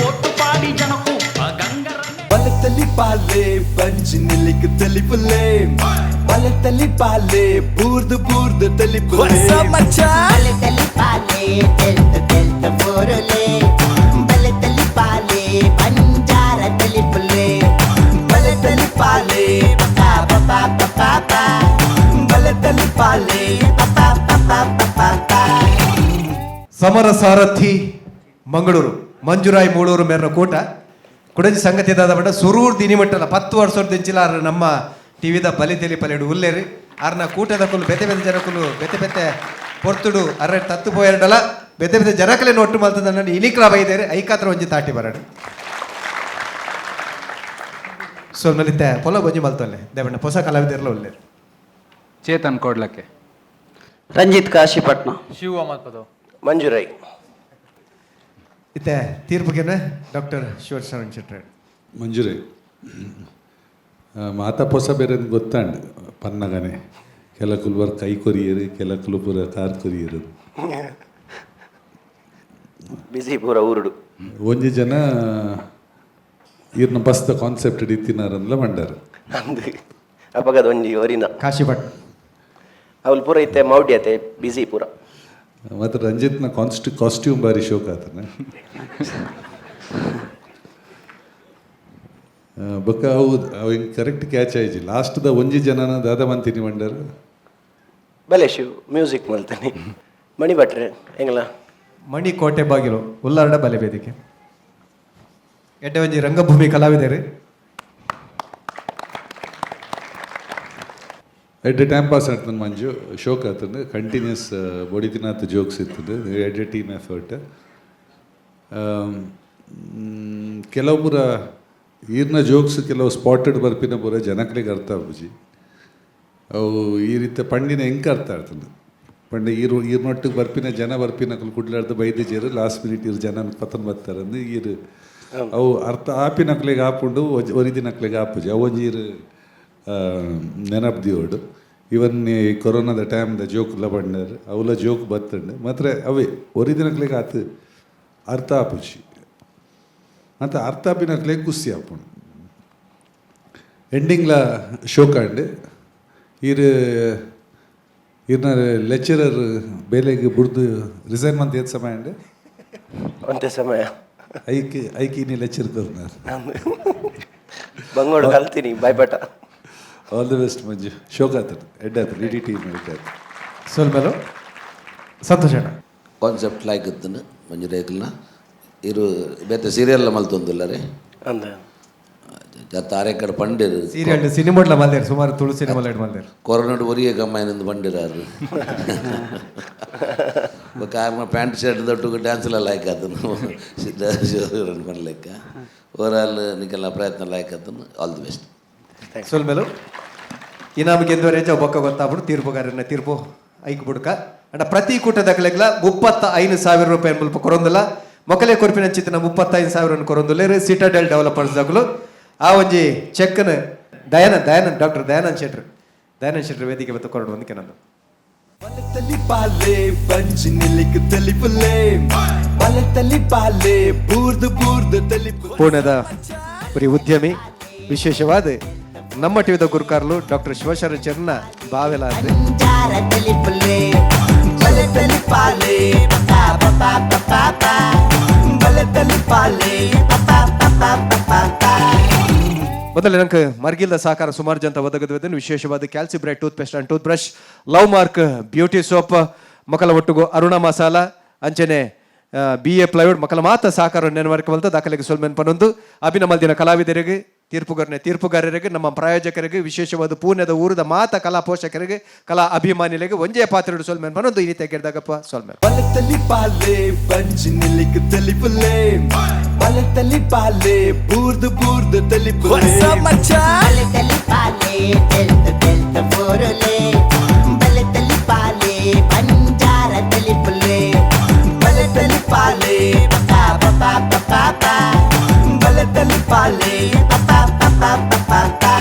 ಓಟು ಪಾಡಿ ಜನಕ್ಕೂ ಗಂಗರನ್ನೇ ಬಲತಲಿ ಪಾಲೆ ಪಂಚ್ ನಿಲಿಕ್ ತಲಿ ಪುಲ್ಲೆ ಬಲತಲಿ ಪಾಲೆ ಬೂರ್ದು ತಲಿ ಪುಲ್ಲೆ ಬಲತಲಿ ಪಾಲೆ ತೆಲ್ತ ಬೋರಲೆ ಬಲತಲಿ ಪಾಲೆ ಬಂಜಾರ ತಲಿ ಪುಲ್ಲೆ ಬಲತಲಿ ಪಾಲೆ ಪಾಪ ಬಲತಲಿ ಪಾಲೆ ಸಮರ ಸಾರಥಿ ಮಂಗಳೂರು ಮಂಜುರಾಯ್ ಮೂಳೂರು ಮೇರ್ನ ಕೂಟ ಕುಡಜಿ ಸಂಗತಿ ದಾದ ಸುರೂರ್ ದಿನಿಮಟ್ಟಲ 10 ವರ್ಷದ ದಿಂಚಿಲ ನಮ್ಮ ಟಿವಿದ ಬಲಿತೆಲಿ ಪಲೆಡು ಉಲ್ಲೇರಿ ಆರ್ನ ಕೂಟದ ಕುಲು ಬೆತೆ ಜನಕುಲು ಬೆತೆ ಪೊರ್ತುಡು ಅರ್ರೆ ತತ್ತು ಪೋಯರ್ಡಲ ಬೆತೆ ಜನಕಲೆ ಒಟ್ಟು ಮಲ್ತದ ನನ್ನ ಇನಿಕ್ಲ ಬೈದೇರಿ ಐಕಾತ್ರ ಒಂಜಿ ತಾಟಿ ಬರಡು ಸೊಲ್ಮಲಿತ್ತೆ ಪೊಲ ಬೊಂಜಿ ಮಲ್ತೊಲ್ಲೆ ದೇವಣ್ಣ ಹೊಸ ಕಲಾವಿದರ್ಲ ಉಲ್ಲೇರು ಚೇತನ್ ಕೊಡ್ಲಕ್ಕೆ ರಂಜಿತ್ ಕಾಶಿಪಟ್ನ ಶಿವ ಮಲ್ಪದು ಮಂಜುರೈ ಇತ್ತೆ ತೀರ್ಪುಗೆನೆ ಡಾಕ್ಟರ್ ಶಿವಶರಣ್ ಶೆಟ್ಟಿ ಮಂಜುರೆ ಮಾತಾ ಪೊಸ ಬೇರೆ ಗೊತ್ತಾಂಡು ಪನ್ನಗನೆ ಕೆಲ ಕುಲ್ವರ್ ಕೈ ಕೊರಿಯರು ಕೆಲ ಕುಲುಪುರ ಕಾರ್ ಕೊರಿಯರು ಬಿಸಿ ಪೂರ ಊರುಡು ಒಂಜಿ ಜನ ಇರ್ನ ಬಸ್ತ ಕಾನ್ಸೆಪ್ಟ್ ಇತ್ತಿನಾರನ್ಲ ಮಂಡಾರ ಅಂದು ಅಪಗದ ಒಂಜಿ ಒರಿನ ಕಾಶಿಪಟ್ ಅವಳು ಪೂರ ಇತ್ತೆ ಮೌಢ್ಯತೆ ಬಿಸಿ ಪೂರ ಮತ್ತು ರಂಜಿತ್ನ ಕಾಸ್ಟ್ಯೂಮ್ ಬಾರಿ ಶೋಕ್ ಆತನ ಬೊಕ್ಕ ಅವು ಹಿಂಗೆ ಕರೆಕ್ಟ್ ಕ್ಯಾಚ್ ಆಯ್ಜಿ ಲಾಸ್ಟ್ದ ಒಂಜಿ ಜನನ ದಾದ ಮಂತೀನಿ ಮಂಡಾರ ಬಲೆ ಶಿವ್ ಮ್ಯೂಸಿಕ್ ಮಲ್ತಾನೆ ಮಣಿ ಭಟ್ರೆ ಹೆಂಗಲ್ಲ ಮಣಿ ಕೋಟೆ ಬಾಗಿಲು ಉಲ್ಲಾರಡ ಬಲೆ ವೇದಿಕೆ ಎಡ್ಡೆ ಒಂಜಿ ರಂಗಭೂಮಿ ಕಲಾವಿದರು ಎಡ್ಡೆ ಟೈಮ್ ಪಾಸ್ ಆಗ್ತದೆ ಮಂಜು ಶೋಕ್ ಆಗ್ತದೆ ಕಂಟಿನ್ಯೂಸ್ ಬೊಡಿತಿನಾಥ ಜೋಕ್ಸ್ ಇರ್ತದೆ ಎಡ್ಡೆ ಟೀಮ್ ಎಫರ್ಟ್ ಕೆಲವು ಪೂರ ಈರ್ನ ಜೋಕ್ಸ್ ಕೆಲವು ಸ್ಪಾಟೆಡ್ ಬರ್ಪಿನ ಪೂರ ಜನಕ್ಲಿಗೆ ಅರ್ಥ ಆಗುಜಿ ಅವು ಈ ರೀತಿ ಪಂಡಿನ ಹೆಂಗೆ ಅರ್ಥ ಆಗ್ತದೆ ಪಂಡ ಈರ್ನೊಟ್ಟಿಗೆ ಬರ್ಪಿನ ಜನ ಬರ್ಪಿನ ಕುಡ್ಲಾರ್ದು ಬೈದಿಜೇರು ಲಾಸ್ಟ್ ಮಿನಿಟ್ ಇರು ಜನ ಪತನ್ ಬರ್ತಾರೆ ಅಂದ್ರೆ ಈರು ಅವು ಅರ್ಥ ಆಪಿನಕ್ಲೆಗೆ ಹಾಪುಂಡು ಒರಿದಿನಕ್ಲೆಗೆ ಹಾಪುಜಿ ಅವು ಒಂಜೀರು ನೆನಪ್ದಿಯೋಡು ಇವನ್ ಈ ಕೊರೋನಾದ ಟೈಮ್ದ ಜೋಕ್ಲ ಬಂಡಾರು ಅವಲ ಜೋಕ್ ಬತ್ತಂಡು ಮಾತ್ರ ಅವೇ ಒರಿದಿನಕ್ಲೆಗೆ ಆತು ಅರ್ಥ ಆಪುಜಿ ಅಂತ ಅರ್ಥ ಆಪಿನಕ್ಲೆಗೆ ಖುಷಿ ಆಪುಂಡು ಎಂಡಿಂಗ್ಲ ಶೋಕಾಂಡು ಇರ್ನ ಲೆಕ್ಚರರ್ ಬೇಲೆಗೆ ಬುಡ್ದು ರಿಸೈನ್ ಮಂತ್ ಏತ್ ಸಮಯ ಅಂಡೆ ಒಂದೇ ಸಮಯ ಐಕಿ ನೀ ಲೆಕ್ಚರ್ ಕೊರ್ನಾರ್ ಬಂಗೋಡು ಕಲ್ತೀನಿ ಬಾಯ್ಪಟ ಆಲ್ ದಿ ಬೆಸ್ಟ್ ಮಂಜು ಶೋಕ್ ಆತದ ಎಡ್ಡಾತ ಇಡೀ ಟೀಮ್ ಎಡ್ಡಾತ ಸೋಲ್ಮೇಲು ಸಂತೋಷ ಕಾನ್ಸೆಪ್ಟ್ ಲೈಕ್ ಇತ್ತು ಮಂಜು ರೇಖಲ್ನ ಇರು ಬೇತೆ ಸೀರಿಯಲ್ ಮಲ್ತೊಂದಿಲ್ಲ ರೀ ಅಂದ ತಾರೆಕಡೆ ಪಂಡಿರು ಸೀರಿಯಲ್ ಸಿನಿಮಾಡ್ಲ ಮಲ್ದೇರು ಸುಮಾರು ತುಳು ಸಿನಿಮಾ ಮಲ್ದೇರು ಕೊರೋನಾಡು ಒರಿಯ ಕಮ್ಮಾಯಿನಿಂದ ಪಂಡಿರಾರು ಕಾರಣ ಪ್ಯಾಂಟ್ ಶರ್ಟ್ ದೊಟ್ಟು ಡ್ಯಾನ್ಸ್ಲ ಲೈಕ್ ಆತನು ಪನ್ಲೆಕ್ಕ ಓವರಾಲ್ ನಿಕ್ಕೆಲ್ಲ ಪ್ರಯತ್ನ ಲೈಕ್ ಆತನು ಆಲ್ ದಿ ಬೆಸ್ಟ್ ಸೋಲ್ಮೇಲು ಇನಾಮ್ ಗೆದ್ದವರೇಜ ಬೊಕ್ಕ ಗೊತ್ತಾಗ್ಬಿಡು ತೀರ್ಪುಗಾರನ ತೀರ್ಪು ಐಕ್ ಬಿಡುಕ ಅಂಡ ಪ್ರತಿ ಕೂಟದ ಕಲೆಗ್ಲ 35,000 ರೂಪಾಯಿ ಮುಲ್ಪ ಕೊರೊಂದಿಲ್ಲ ಮೊಕಲೆ ಕೊರ್ಪಿನ ಚಿತ್ತನ 35,000 ಕೊರೊಂದುಲೇರು ಸಿಟಾಡೆಲ್ ಡೆವಲಪರ್ಸ್ ದಗಲು ಆ ಒಂಜಿ ಚೆಕ್ನ ದಯಾನಂದ್ ಡಾಕ್ಟರ್ ದಯಾನಂದ್ ಶೆಟ್ರ್ ವೇದಿಕೆ ಬತ್ತ ಕೊರಡು ಒಂದಕ್ಕೆ ನಾನು ಬಲತಲಿ ಪಾಲೆ ಪಂಚ್ ನಿಲಿಕ್ ತಲಿಪುಲೆ ಬಲತಲಿ ಪಾಲೆ ಬೂರ್ದು ತಲಿಪು ಪೂರ್ಣದ ಪುರಿ ಉದ್ಯಮಿ ವಿಶೇಷವಾದ ನಮ್ಮ ಟಿವಿದ ಗುರುಕಾರಲು ಡಾಕ್ಟರ್ ಶಿವಶರಣ ಚರ್ನ ಬಾವೆಲ ಅಂದ್ರೆ ಬಂಜಾರ ತಲಿಪುಲೆ ಬಲತಲಿ ಪಾಲೆ ಪಪಾ ಪಪಾ ಪಪಾ ಬಲತಲಿ ಪಾಲೆ ಪಪಾ ಪಪಾ ಪಪಾ ಮೊದಲೇ ನಂಗೆ ಮರ್ಗಿಲ್ದ ಸಹಕಾರ ಸುಮಾರು ಜನ ಒದಗದನ್ನು ವಿಶೇಷವಾದ Calcibright toothpaste and toothbrush love mark beauty soap ಮಕ್ಕಳ ಒಟ್ಟಿಗೂ ಅರುಣ ಮಸಾಲ ಅಂಚನೆ BA ಪ್ಲೈವುಡ್ ಮಕ್ಕಳ ಮಾತ್ರ ಸಹಕಾರ ನೆನವರ್ಕವಲ್ತ ದಾಖಲೆಗೆ ಸೊಲ್ಮೆನ್ ಪನೊಂದು ಅಭಿನಮಲ್ದಿನ ಕಲಾವಿದರಿಗೆ ತೀರ್ಪುಗಾರರಿಗೆ ನಮ್ಮ ಪ್ರಾಯೋಜಕರಿಗೆ ವಿಶೇಷವಾದ ಪೂರ್ಣದ ಊರದ ಮಾತ ಕಲಾ ಪೋಷಕರಿಗೆ ಕಲಾ ಅಭಿಮಾನಿಗಳಿಗೆ ಒಂಜೇ ಪಾತ್ರೆ ಸೊಲ್ಮೆನ್ ಪನೊಂದು ಈ ರೀತಿ ಗೆಡ್ದಾಗಪ್ಪ ಸೊಲ್ಮೆನ್ ಬಲತಲಿ ಪಾಲೆ ಪಂಚ್ ನಿಲಿಕ್ ತಲಿಪುಲೆ ಬಲತಲಿ ಪಾಲೆ ಬೂರ್ದು ತಲಿಪುಲೆ ಬಲತಲಿ ಪಾಲೆ ಟೆಲ್ತ್ ಫೋರುಲೆ ಬಲತಲಿ ಪಾಲೆ ಬಂಜಾರ ತಲಿಪುಲೆ ಬಲತಲಿ ಪಾಲೆ ಪಪಾ ಪಪಾ ಪಪಾ ಬಲತಲಿ ಪಾಲೆ ಪಪಾ ಪಪಾ ಪಪಾ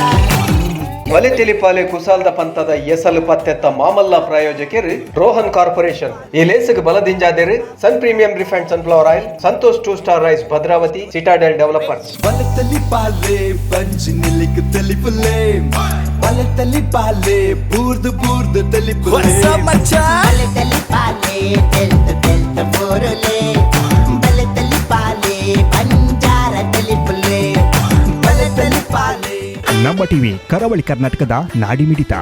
ಒಲೆ ತಿಳಿಪಾಲೆ ಕುಸಾಲ್ದ ಪಂಥದ ಎಸಲು ಪತ್ತೆತ್ತ ಮಾಮಲ್ಲ ಪ್ರಾಯೋಜಕರು ರೋಹನ್ ಕಾರ್ಪೊರೇಷನ್ ಈ ಲೇಸಿಗೆ ಬಲದಿಂಜಾದೇರು Sun premium refined sunflower oil Santosh 2 star rice Bhadravati Citadel developers ಬಲತಲಿ ಪಾಲೆ ಪಂಚ್ ನಿಲಿಕ್ ತಲಿಪುಲೆ ಬಲತಲಿ ಪಾಲೆ ಬೂರ್ದು ತಲಿಪುಲೆ ಬಲತಲಿ ಪಾಲೆ ಟೆಲ್ತ್ ಫೋರುಲೆ ಬಲತಲಿ ಪಾಲೆ ಬಂಜಾರ ತಲಿಪುಲೆ ಬಲತಲಿ ಪಾಲೆ ನಮ್ಮ ಟಿವಿ ಕರಾವಳಿ ಕರ್ನಾಟಕದ ನಾಡಿಮಿಡಿತ.